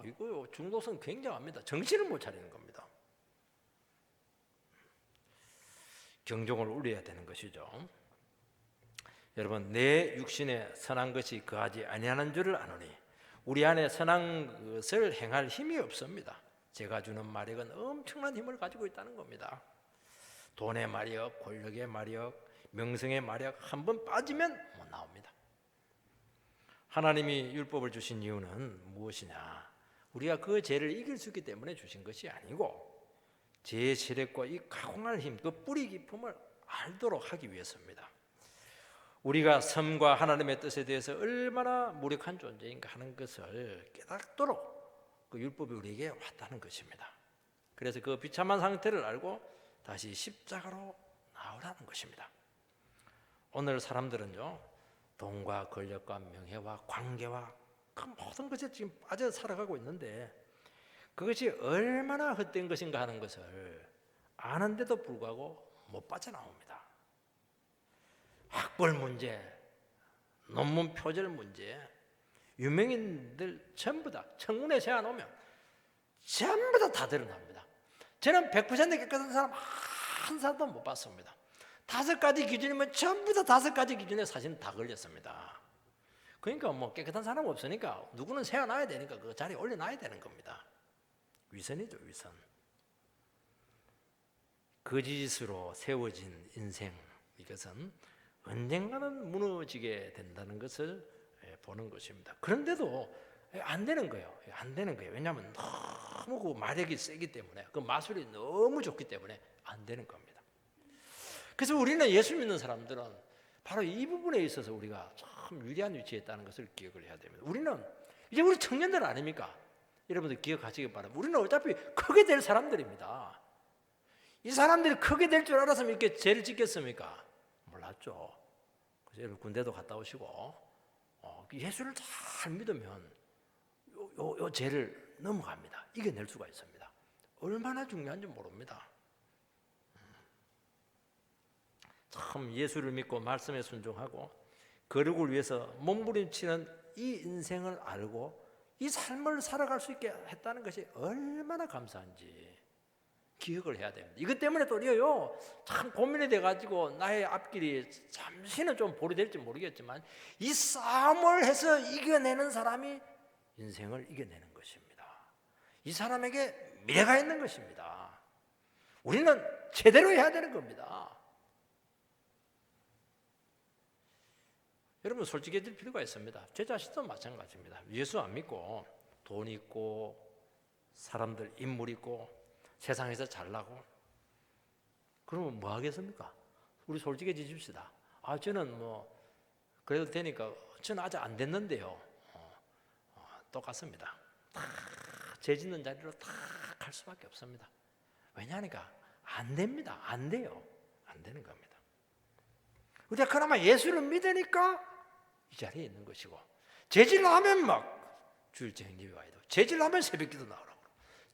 이거요 중독성 굉장합니다. 정신을 못 차리는 겁니다. 경종을 울려야 되는 것이죠. 여러분 내 육신에 선한 것이 거하지 아니하는 줄을 아노니 우리 안에 선한 것을 행할 힘이 없습니다. 제가 주는 마력은 엄청난 힘을 가지고 있다는 겁니다. 돈의 마력, 권력의 마력, 명성의 마력 한 번 빠지면 못 나옵니다. 하나님이 율법을 주신 이유는 무엇이냐? 우리가 그 죄를 이길 수 있기 때문에 주신 것이 아니고 죄의 세력과 이 가공할 힘, 그 뿌리 깊음을 알도록 하기 위해서입니다. 우리가 섬과 하나님의 뜻에 대해서 얼마나 무력한 존재인가 하는 것을 깨닫도록 그 율법이 우리에게 왔다는 것입니다. 그래서 그 비참한 상태를 알고 다시 십자가로 나오라는 것입니다. 오늘 사람들은요 돈과 권력과 명예와 관계와 그 모든 것에 지금 빠져 살아가고 있는데 그것이 얼마나 헛된 것인가 하는 것을 아는데도 불구하고 못 빠져나옵니다. 학벌 문제, 논문 표절 문제, 유명인들 전부 다 청문회 세워놓으면 전부 다 드러납니다. 저는 100% 깨끗한 사람 한 사람도 못 봤습니다. 5가지 기준이면 전부 다 5가지 기준에 사실은 다 걸렸습니다. 그러니까 뭐 깨끗한 사람 없으니까 누구는 세워놔야 되니까 그 자리에 올려놔야 되는 겁니다. 위선이죠, 위선. 거짓으로 세워진 인생, 이것은 언젠가는 무너지게 된다는 것을 보는 것입니다. 그런데도 안 되는 거예요. 안 되는 거예요. 왜냐하면 너무 그 마력이 세기 때문에, 그 마술이 너무 좋기 때문에 안 되는 겁니다. 그래서 우리는 예수 믿는 사람들은 바로 이 부분에 있어서 우리가 참 유리한 위치에 있다는 것을 기억을 해야 됩니다. 우리는 이제 우리 청년들 아닙니까? 여러분들 기억하시기 바랍니다. 우리는 어차피 크게 될 사람들입니다. 이 사람들이 크게 될 줄 알았으면 이렇게 죄를 짓겠습니까? 몰랐죠. 그래서 여러분 군대도 갔다 오시고 예수를 잘 믿으면 요 죄를 넘어갑니다. 이겨낼 수가 있습니다. 얼마나 중요한지 모릅니다. 참 예수를 믿고 말씀에 순종하고 거룩을 위해서 몸부림치는 이 인생을 알고 이 삶을 살아갈 수 있게 했다는 것이 얼마나 감사한지 기억을 해야 됩니다. 이것 때문에 또 우리가요 참 고민이 돼가지고 나의 앞길이 잠시는 좀 보리 될지 모르겠지만 이 싸움을 해서 이겨내는 사람이 인생을 이겨내는 것입니다. 이 사람에게 미래가 있는 것입니다. 우리는 제대로 해야 되는 겁니다. 여러분 솔직해질 필요가 있습니다. 제 자신도 마찬가지입니다. 예수 안 믿고 돈 있고 사람들 인물 있고 세상에서 잘나고 그러면 뭐 하겠습니까? 우리 솔직해지십시다. 저는 뭐 그래도 되니까 저는 아직 안 됐는데요. 똑같습니다. 다 죄짓는 자리로 다 갈 수밖에 없습니다. 왜냐하니까 안 됩니다. 안 돼요. 안 되는 겁니다. 우리가 그나마 예수를 믿으니까 이 자리에 있는 것이고, 죄질하면 막 주일제 행님이 와야 돼. 죄질하면 새벽기도 나오라고 그러고,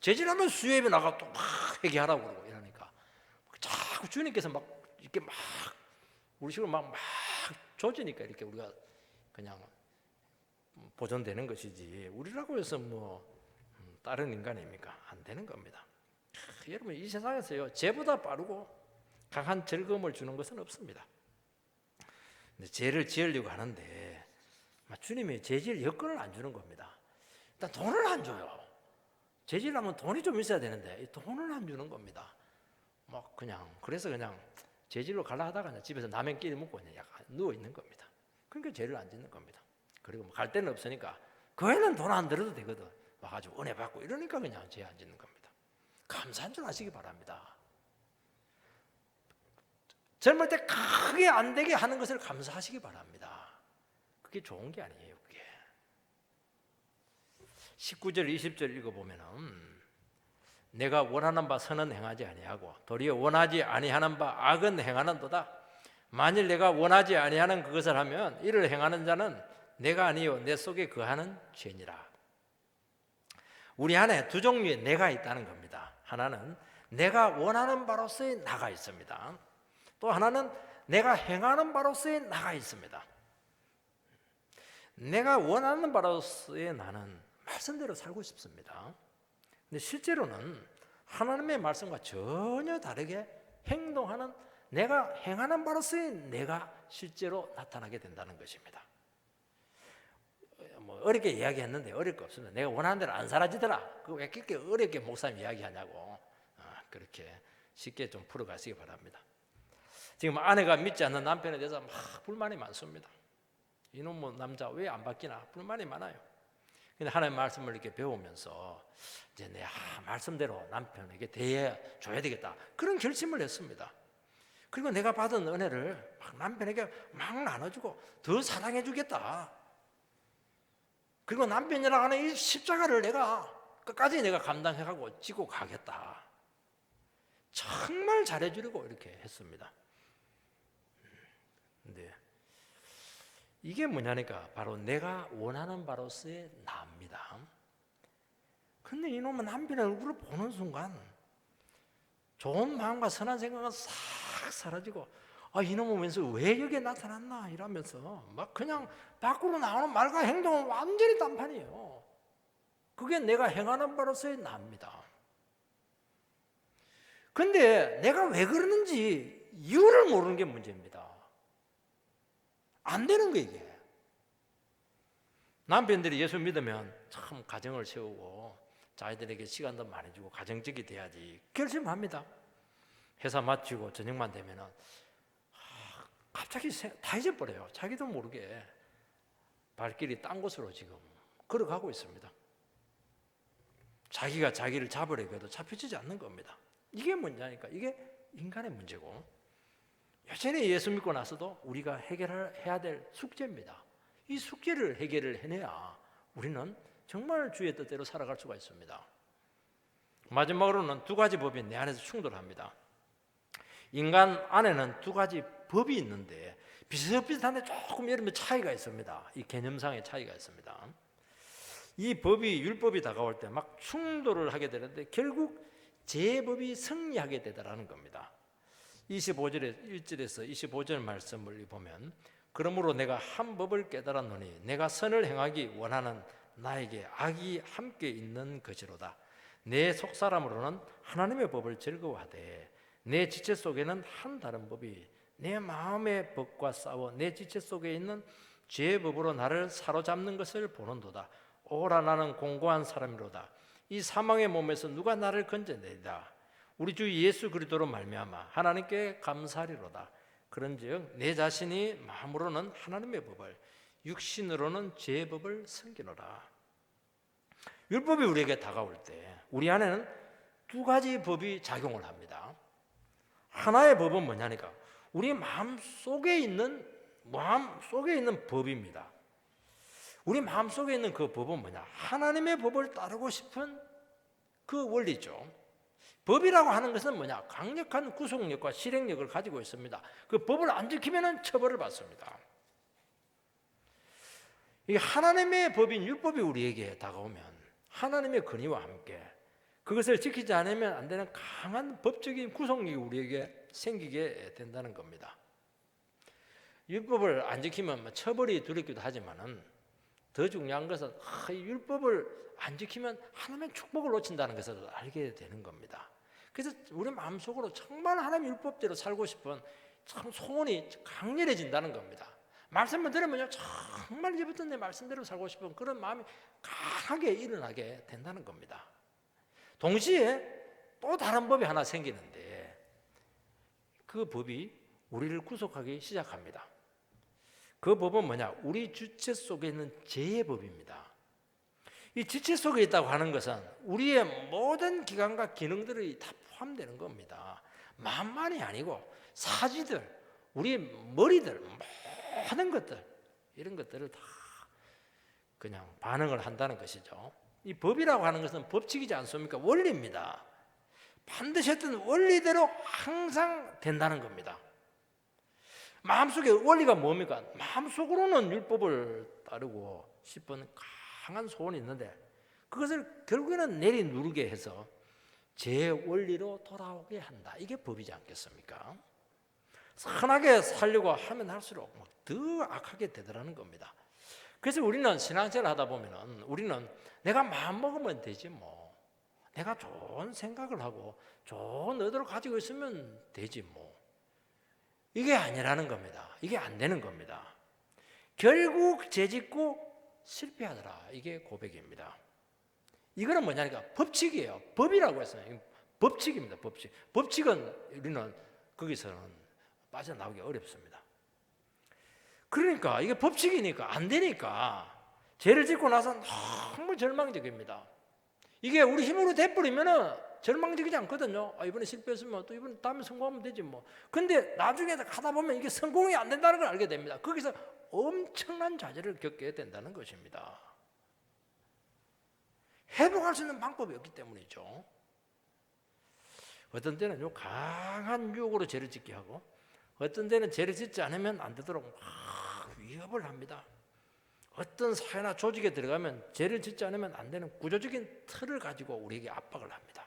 죄질하면 수요예배 나가 또 막 회개하라고 그러고 이러니까 자꾸 주님께서 막 이렇게 막 우리 식으로 막 조지니까 이렇게 우리가 그냥 보존되는 것이지, 우리라고 해서 뭐 다른 인간입니까? 안 되는 겁니다. 여러분 이 세상에서요 죄보다 빠르고 강한 즐거움을 주는 것은 없습니다. 근데 죄를 지으려고 하는데 주님이 죄 지을 여건을 안 주는 겁니다. 일단 돈을 안 줘요. 죄 지으려면 돈이 좀 있어야 되는데 돈을 안 주는 겁니다. 막 그냥 그래서 그냥 죄 지으러 가려 하다가 그냥 집에서 라면끼리 먹고 그냥 약간 누워 있는 겁니다. 그러니까 죄를 안 짓는 겁니다. 그리고 뭐 갈 데는 없으니까 교회는 돈 안 들어도 되거든. 와가지고 은혜 받고 이러니까 그냥 죄 안 짓는 겁니다. 감사한 줄 아시기 바랍니다. 젊을 때 크게 안 되게 하는 것을 감사하시기 바랍니다. 그게 좋은 게 아니에요. 그게 19절 20절 읽어보면은 내가 원하는 바 선은 행하지 아니하고 도리어 원하지 아니하는 바 악은 행하는도다. 만일 내가 원하지 아니하는 그것을 하면 이를 행하는 자는 내가 아니요 내 속에 거하는 죄니라. 우리 안에 두 종류의 내가 있다는 겁니다. 하나는 내가 원하는 바로서의 나가 있습니다. 또 하나는 내가 행하는 바로서의 나가 있습니다. 내가 원하는 바로서의 나는 말씀대로 살고 싶습니다. 근데 실제로는 하나님의 말씀과 전혀 다르게 행동하는 내가 행하는 바로서의 내가 실제로 나타나게 된다는 것입니다. 뭐 어렵게 이야기했는데 어려울 거 없습니다. 내가 원하는 대로 안 사라지더라. 그거 왜 그렇게 어렵게 목사님 이야기하냐고. 그렇게 쉽게 좀 풀어가시기 바랍니다. 지금 아내가 믿지 않는 남편에 대해서 막 불만이 많습니다. 이놈의 남자 왜 안 바뀌나 불만이 많아요. 근데 하나님의 말씀을 이렇게 배우면서 이제 내 말씀대로 남편에게 대해 줘야 되겠다 그런 결심을 했습니다. 그리고 내가 받은 은혜를 막 남편에게 막 나눠주고 더 사랑해 주겠다. 그리고 남편이랑 하는 이 십자가를 내가 끝까지 내가 감당해가고 지고 가겠다. 정말 잘해주려고 이렇게 했습니다. 근데 이게 뭐냐니까 바로 내가 원하는 바로서의 나입니다. 근데 이놈은 남편의 얼굴을 보는 순간 좋은 마음과 선한 생각은 싹 사라지고 이놈은 왠지 왜 여기에 나타났나 이러면서 막 그냥 밖으로 나오는 말과 행동은 완전히 딴판이에요. 그게 내가 행하는 바로서의 나입니다. 근데 내가 왜 그러는지 이유를 모르는 게 문제입니다. 안 되는 거 이게. 남편들이 예수 믿으면 참 가정을 세우고 자기들에게 시간도 많이 주고 가정적이 돼야지 결심합니다. 회사 마치고 저녁만 되면은 갑자기 다 잊어버려요. 자기도 모르게 발길이 딴 곳으로 지금 걸어가고 있습니다. 자기가 자기를 잡으려고 해도 잡혀지지 않는 겁니다. 이게 문제니까 이게 인간의 문제고 여전히 예수 믿고 나서도 우리가 해결해야 될 숙제입니다. 이 숙제를 해결을 해내야 우리는 정말 주의 뜻대로 살아갈 수가 있습니다. 마지막으로는 두 가지 법이 내 안에서 충돌합니다. 인간 안에는 두 가지 법이 있는데 비슷비슷한데 조금 여러분 차이가 있습니다. 이 개념상의 차이가 있습니다. 이 법이 율법이 다가올 때 막 충돌을 하게 되는데 결국 제법이 승리하게 되더라는 겁니다. 25절에 1절에서 25절 말씀을 보면 그러므로 내가 한 법을 깨달았노니 내가 선을 행하기 원하는 나에게 악이 함께 있는 것이로다. 내 속사람으로는 하나님의 법을 즐거워하되 내 지체 속에는 한 다른 법이 내 마음의 법과 싸워 내 지체 속에 있는 죄의 법으로 나를 사로잡는 것을 보는도다. 오라 나는 공고한 사람이로다. 이 사망의 몸에서 누가 나를 건져내리라. 우리 주 예수 그리스도로 말미암아 하나님께 감사하리로다. 그런즉 내 자신이 마음으로는 하나님의 법을, 육신으로는 죄의 법을 섬기노라. 율법이 우리에게 다가올 때 우리 안에는 두 가지 법이 작용을 합니다. 하나의 법은 뭐냐니까 우리 마음 속에 있는 법입니다. 우리 마음 속에 있는 그 법은 뭐냐? 하나님의 법을 따르고 싶은 그 원리죠. 법이라고 하는 것은 뭐냐? 강력한 구속력과 실행력을 가지고 있습니다. 그 법을 안 지키면 처벌을 받습니다. 이 하나님의 법인 율법이 우리에게 다가오면 하나님의 권위와 함께 그것을 지키지 않으면 안 되는 강한 법적인 구속력이 우리에게 생기게 된다는 겁니다. 율법을 안 지키면 처벌이 두렵기도 하지만은 더 중요한 것은 이 율법을 안 지키면 하나님의 축복을 놓친다는 것을 알게 되는 겁니다. 그래서 우리 마음속으로 정말 하나님 율법대로 살고 싶은 참 소원이 강렬해진다는 겁니다. 말씀을 들으면요 정말 이제부터 내 말씀대로 살고 싶은 그런 마음이 강하게 일어나게 된다는 겁니다. 동시에 또 다른 법이 하나 생기는데 그 법이 우리를 구속하기 시작합니다. 그 법은 뭐냐? 우리 주체 속에 있는 죄의 법입니다. 이 지체 속에 있다고 하는 것은 우리의 모든 기관과 기능들이 다 포함되는 겁니다. 마음만이 아니고 사지들, 우리 머리들, 모든 것들, 이런 것들을 다 그냥 반응을 한다는 것이죠. 이 법이라고 하는 것은 법칙이지 않습니까? 원리입니다. 반드시 어떤 원리대로 항상 된다는 겁니다. 마음속에 원리가 뭡니까? 마음속으로는 율법을 따르고 싶은 강한 소원이 있는데 그것을 결국에는 내리누르게 해서 제 원리로 돌아오게 한다. 이게 법이지 않겠습니까? 선하게 살려고 하면 할수록 더 악하게 되더라는 겁니다. 그래서 우리는 신앙생활 하다 보면은 우리는 내가 마음 먹으면 되지 뭐. 내가 좋은 생각을 하고 좋은 의도를 가지고 있으면 되지 뭐. 이게 아니라는 겁니다. 이게 안 되는 겁니다. 결국 죄짓고 실패하더라. 이게 고백입니다. 이거는 뭐냐니까 법칙이에요. 법이라고 했어요. 법칙입니다. 법칙. 법칙은 우리는 거기서는 빠져나오기 어렵습니다. 그러니까 이게 법칙이니까 안 되니까 죄를 짓고 나서 너무 절망적입니다. 이게 우리 힘으로 돼버리면은 절망적이지 않거든요. 이번에 실패했으면 또 이번에 다음에 성공하면 되지 뭐. 근데 나중에 가다 보면 이게 성공이 안 된다는 걸 알게 됩니다. 거기서 엄청난 좌절을 겪게 된다는 것입니다. 회복할 수 있는 방법이 없기 때문이죠. 어떤 때는 요 강한 유혹으로 죄를 짓게 하고 어떤 때는 죄를 짓지 않으면 안 되도록 막 위협을 합니다. 어떤 사회나 조직에 들어가면 죄를 짓지 않으면 안 되는 구조적인 틀을 가지고 우리에게 압박을 합니다.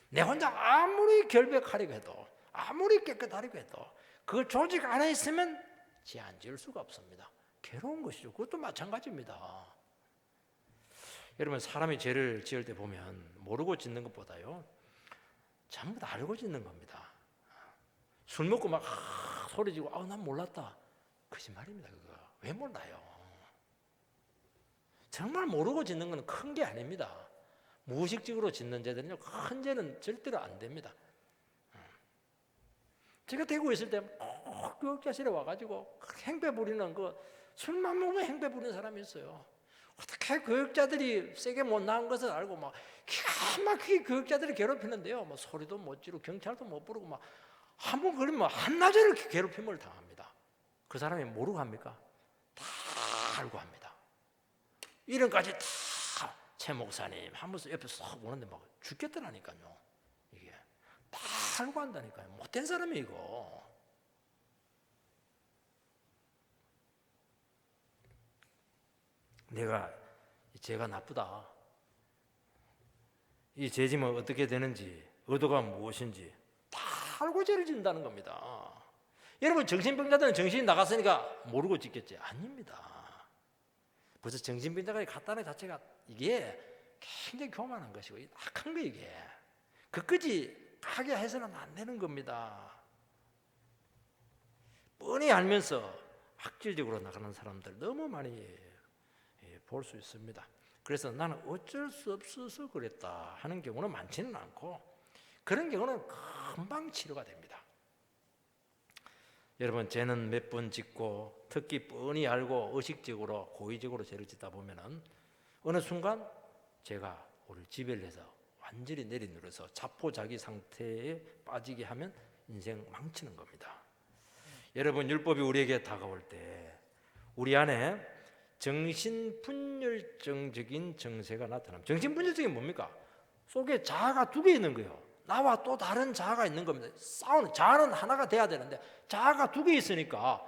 내 혼자 아무리 결백하려고 해도 아무리 깨끗하려고 해도 그 조직 안에 있으면 죄 안 지을 수가 없습니다. 괴로운 것이죠. 그것도 마찬가지입니다. 여러분 사람이 죄를 지을 때 보면 모르고 짓는 것보다요 전부 다 알고 짓는 겁니다. 술 먹고 막 소리 지고 난 몰랐다. 거짓말입니다. 그거. 왜 몰라요? 정말 모르고 짓는 건 큰 게 아닙니다. 무의식적으로 짓는 죄들은요 큰 죄는 절대로 안 됩니다. 제가 대구에 있을 때 교육자실에 와가지고 행패 부리는 술만 먹으면 행패 부리는 사람이 있어요. 어떻게 교육자들이 세게 못 나온 것을 알고 막 기가 막히게 교육자들이 괴롭히는데요. 뭐 소리도 못 지르고 경찰도 못 부르고 막 한 번 걸리면 한나절을 괴롭힘을 당합니다. 그 사람이 모르고 합니까? 다 알고 합니다. 이런까지 다 최 목사님 하면서 옆에 싹 오는데 막 죽겠더라니까요. 이게 다 알고 한다니까요. 못된 사람이 이거. 내가 죄가 나쁘다. 이 죄지면 어떻게 되는지, 의도가 무엇인지 다 알고 죄를 짓는다는 겁니다. 여러분 정신병자들은 정신이 나갔으니까 모르고 짓겠지? 아닙니다. 벌써 정신병자까지 갔다는 자체가 이게 굉장히 교만한 것이고 악한 거 이게. 그까지 가게 해서는 안 되는 겁니다. 뻔히 알면서 악질적으로 나가는 사람들 너무 많이 볼 수 있습니다. 그래서 나는 어쩔 수 없어서 그랬다 하는 경우는 많지는 않고 그런 경우는 금방 치료가 됩니다. 여러분, 죄는 몇 번 짓고 특히 뻔히 알고 의식적으로 고의적으로 죄를 짓다 보면은 어느 순간 죄가 우리를 지배를 해서 완전히 내리누려서 자포자기 상태에 빠지게 하면 인생 망치는 겁니다. 여러분, 율법이 우리에게 다가올 때 우리 안에 정신분열증적인 정세가 나타납니다. 정신분열증이 뭡니까? 속에 자아가 두 개 있는 거예요. 나와 또 다른 자아가 있는 겁니다. 싸우는 자아는 하나가 돼야 되는데 자아가 두 개 있으니까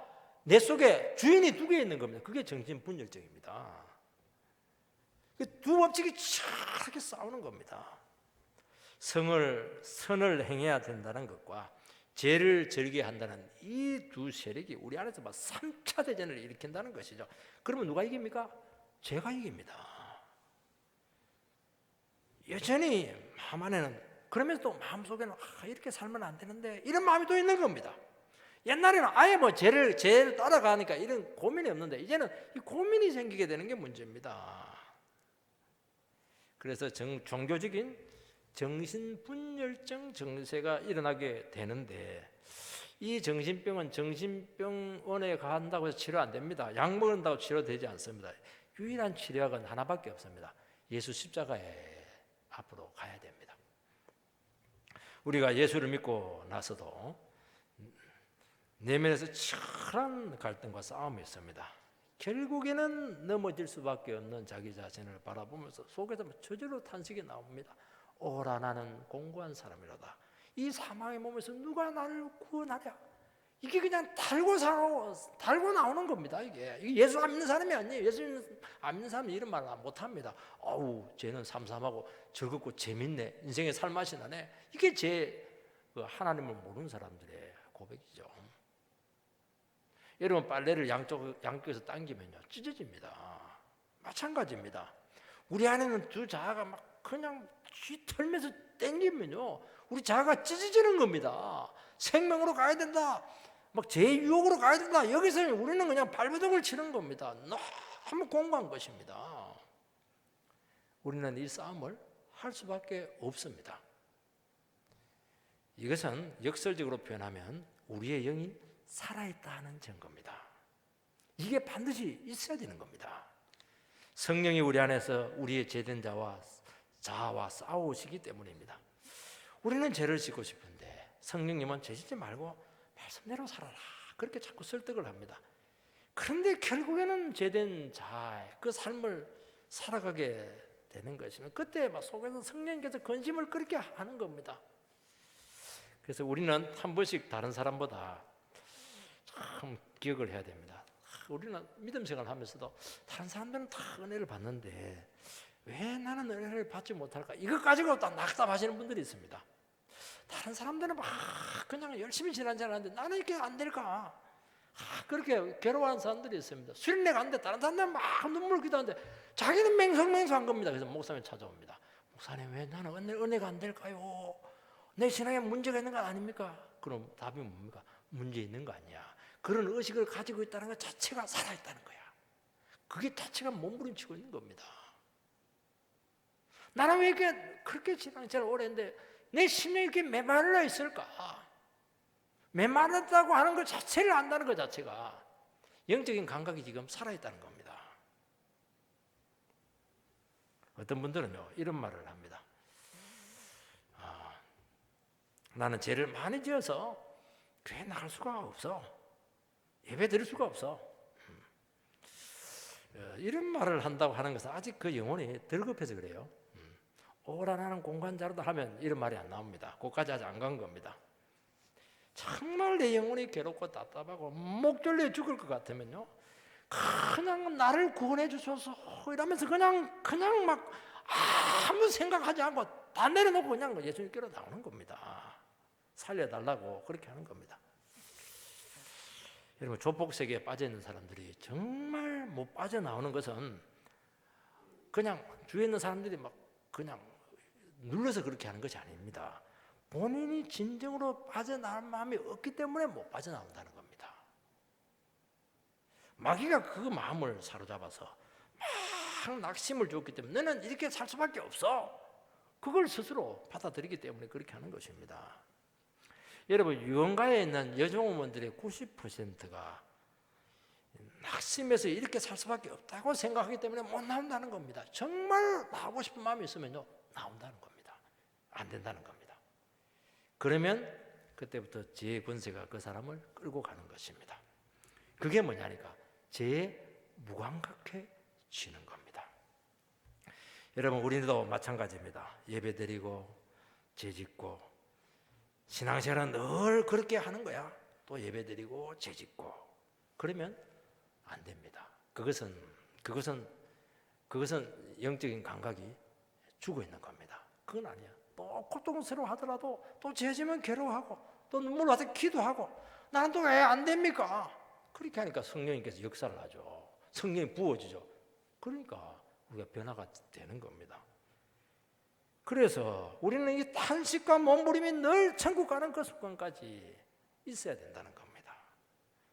내 속에 주인이 두 개 있는 겁니다. 그게 정신분열증입니다. 그 두 법칙이 치열하게 싸우는 겁니다. 선을 행해야 된다는 것과 죄를 절게 한다는 이 두 세력이 우리 안에서 막 3차 대전을 일으킨다는 것이죠. 그러면 누가 이깁니까? 죄가 이깁니다. 여전히 마음 안에는 그러면서 또 마음속에는 이렇게 살면 안 되는데 이런 마음이 또 있는 겁니다. 옛날에는 아예 뭐 죄를 따라가니까 이런 고민이 없는데 이제는 이 고민이 생기게 되는 게 문제입니다. 그래서 종교적인 정신분열증 증세가 일어나게 되는데 이 정신병은 정신병원에 간다고 해서 치료 안 됩니다. 약 먹는다고 치료되지 않습니다. 유일한 치료약은 하나밖에 없습니다. 예수 십자가에 앞으로 가야 됩니다. 우리가 예수를 믿고 나서도 내면에서 치열한 갈등과 싸움이 있습니다. 결국에는 넘어질 수밖에 없는 자기 자신을 바라보면서 속에서 저절로 탄식이 나옵니다. 오라 나는 공고한 사람이로다. 이 사망의 몸에서 누가 나를 구원하랴. 이게 그냥 달고 나오는 겁니다. 이게 예수 안 믿는 사람이 아니에요. 예수 안 믿는 사람은 이런 말을 못합니다. 어우, 쟤는 삼삼하고 즐겁고 재밌네. 인생의 살맛이 나네. 이게 하나님을 모르는 사람들의 고백이죠. 여러분, 빨래를 양쪽에서 당기면요 찢어집니다. 마찬가지입니다. 우리 안에는 두 자아가 막 그냥 털면서 당기면요 우리 자아가 찢어지는 겁니다. 생명으로 가야 된다. 막 제 유혹으로 가야 된다. 여기서 우리는 그냥 발버둥을 치는 겁니다. 너무 공고한 것입니다. 우리는 이 싸움을 할 수밖에 없습니다. 이것은 역설적으로 표현하면 우리의 영이 살아있다는 증거입니다. 이게 반드시 있어야 되는 겁니다. 성령이 우리 안에서 우리의 죄된 자아와 싸우시기 때문입니다. 우리는 죄를 짓고 싶은데 성령님은 죄 짓지 말고 말씀대로 살아라. 그렇게 자꾸 설득을 합니다. 그런데 결국에는 죄된 자아의 그 삶을 살아가게 되는 것이면 그때 막 속에서 성령님께서 근심을 그렇게 하는 겁니다. 그래서 우리는 한 번씩 다른 사람보다 참 기억을 해야 됩니다. 우리는 믿음 생활을 하면서도 다른 사람들은 다 은혜를 받는데 왜 나는 은혜를 받지 못할까? 이것 가지고 또 낙담하시는 분들이 있습니다. 다른 사람들은 막 그냥 열심히 지나는데 나는 이렇게 안 될까? 그렇게 괴로워하는 사람들이 있습니다. 수련회 갔는데 다른 사람들은 막 눈물 기도하는데 자기는 맹성맹성한 겁니다. 그래서 목사님 찾아옵니다. 목사님, 왜 나는 은혜가 안 될까요? 내 신앙에 문제가 있는 거 아닙니까? 그럼 답이 뭡니까? 문제 있는 거 아니야. 그런 의식을 가지고 있다는 것 자체가 살아있다는 거야. 그게 자체가 몸부림치고 있는 겁니다. 나는 왜 그렇게 신앙생활을 오래 했는데 내 심령이 이렇게 메말라 있을까? 메말랐다고 하는 것 자체를 안다는 것 자체가 영적인 감각이 지금 살아있다는 겁니다. 어떤 분들은요 이런 말을 합니다. 나는 죄를 많이 지어서 교회 나갈 수가 없어. 예배 드릴 수가 없어. 이런 말을 한다고 하는 것은 아직 그 영혼이 덜 급해서 그래요. 오라 나는 공간자로다 하면 이런 말이 안 나옵니다. 그것까지 아직 안 간 겁니다. 정말 내 영혼이 괴롭고 답답하고 목 졸려 죽을 것 같으면요 그냥 나를 구원해 주소서 이러면서 그냥 막 아무 생각하지 않고 다 내려놓고 그냥 예수님께로 나오는 겁니다. 살려달라고 그렇게 하는 겁니다. 여러분, 조폭세계에 빠져있는 사람들이 정말 못 빠져나오는 것은 그냥 주위에 있는 사람들이 막 그냥 눌러서 그렇게 하는 것이 아닙니다. 본인이 진정으로 빠져나올 마음이 없기 때문에 못 빠져나온다는 겁니다. 마귀가 그 마음을 사로잡아서 막 이상 낙심을 주었기 때문에 너는 이렇게 살 수밖에 없어. 그걸 스스로 받아들이기 때문에 그렇게 하는 것입니다. 여러분, 유언가에 있는 여종어머니들의 90%가 낙심해서 이렇게 살 수밖에 없다고 생각하기 때문에 못 나온다는 겁니다. 정말 나오고 싶은 마음이 있으면요, 나온다는 겁니다. 안 된다는 겁니다. 그러면 그때부터 죄의 권세가 그 사람을 끌고 가는 것입니다. 그게 뭐냐니까 죄에 무감각해지는 겁니다. 여러분, 우리도 마찬가지입니다. 예배드리고 죄짓고 신앙생활은 늘 그렇게 하는 거야. 또 예배드리고 죄짓고 그러면 안 됩니다. 그것은 영적인 감각이 죽어 있는 겁니다. 그건 아니야. 또 고통스러워하더라도 또 죄지면 괴로워하고 또 눈물 와서 기도하고 나는 또 왜 안 됩니까? 그렇게 하니까 성령님께서 역사를 하죠. 성령이 부어지죠. 그러니까 우리가 변화가 되는 겁니다. 그래서 우리는 이 탄식과 몸부림이 늘 천국 가는 그 순간까지 있어야 된다는 겁니다.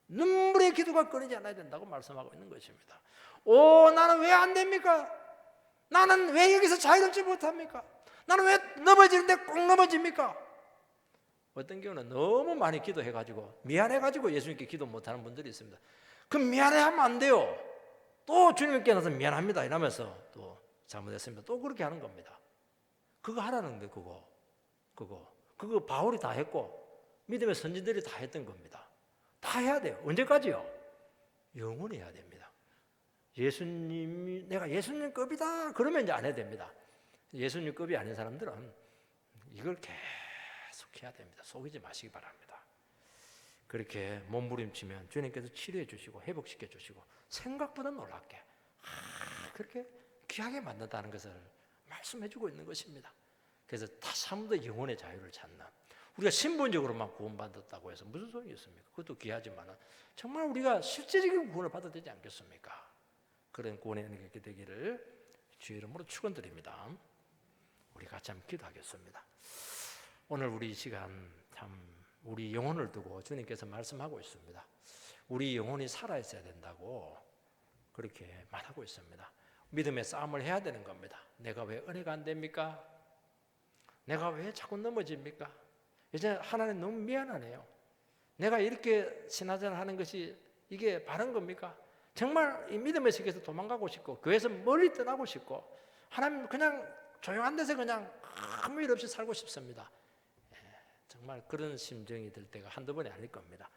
눈물의 기도가 끊이지 않아야 된다고 말씀하고 있는 것입니다. 나는 왜 안 됩니까? 나는 왜 여기서 자유롭지 못합니까? 나는 왜 넘어지는데 꼭 넘어집니까? 어떤 경우는 너무 많이 기도해가지고 미안해가지고 예수님께 기도 못하는 분들이 있습니다. 그럼 미안해하면 안 돼요. 또 주님께 나서 미안합니다 이러면서 또 잘못했습니다. 또 그렇게 하는 겁니다. 그거 하라는 데 그거 바울이 다 했고 믿음의 선진들이 다 했던 겁니다. 다 해야 돼요. 언제까지요? 영원히 해야 됩니다. 예수님이 내가 예수님급이다 그러면 이제 안 해야 됩니다. 예수님급이 아닌 사람들은 이걸 계속 해야 됩니다. 속이지 마시기 바랍니다. 그렇게 몸부림치면 주님께서 치료해 주시고 회복시켜 주시고 생각보다 놀랍게 그렇게 귀하게 만든다는 것을 말씀해 주고 있는 것입니다. 그래서 다시 한 번 더 영혼의 자유를 찾는, 우리가 신분적으로만 구원받았다고 해서 무슨 소용이 있습니까? 그것도 귀하지만 정말 우리가 실제적인 구원을 받아야 되지 않겠습니까? 그런 구원의 은혜가 되기를 주의 이름으로 축원드립니다. 우리 같이 한번 기도하겠습니다. 오늘 우리 이 시간 참 우리 영혼을 두고 주님께서 말씀하고 있습니다. 우리 영혼이 살아있어야 된다고 그렇게 말하고 있습니다. 믿음의 싸움을 해야 되는 겁니다. 내가 왜 은혜가 안 됩니까? 내가 왜 자꾸 넘어집니까? 이제 하나님 너무 미안하네요. 내가 이렇게 신앙생활 하는 것이 이게 바른 겁니까? 정말 이 믿음의 세계에서 도망가고 싶고 교회에서 멀리 떠나고 싶고 하나님 그냥 조용한 데서 그냥 아무 일 없이 살고 싶습니다. 정말 그런 심정이 들 때가 한두 번이 아닐 겁니다.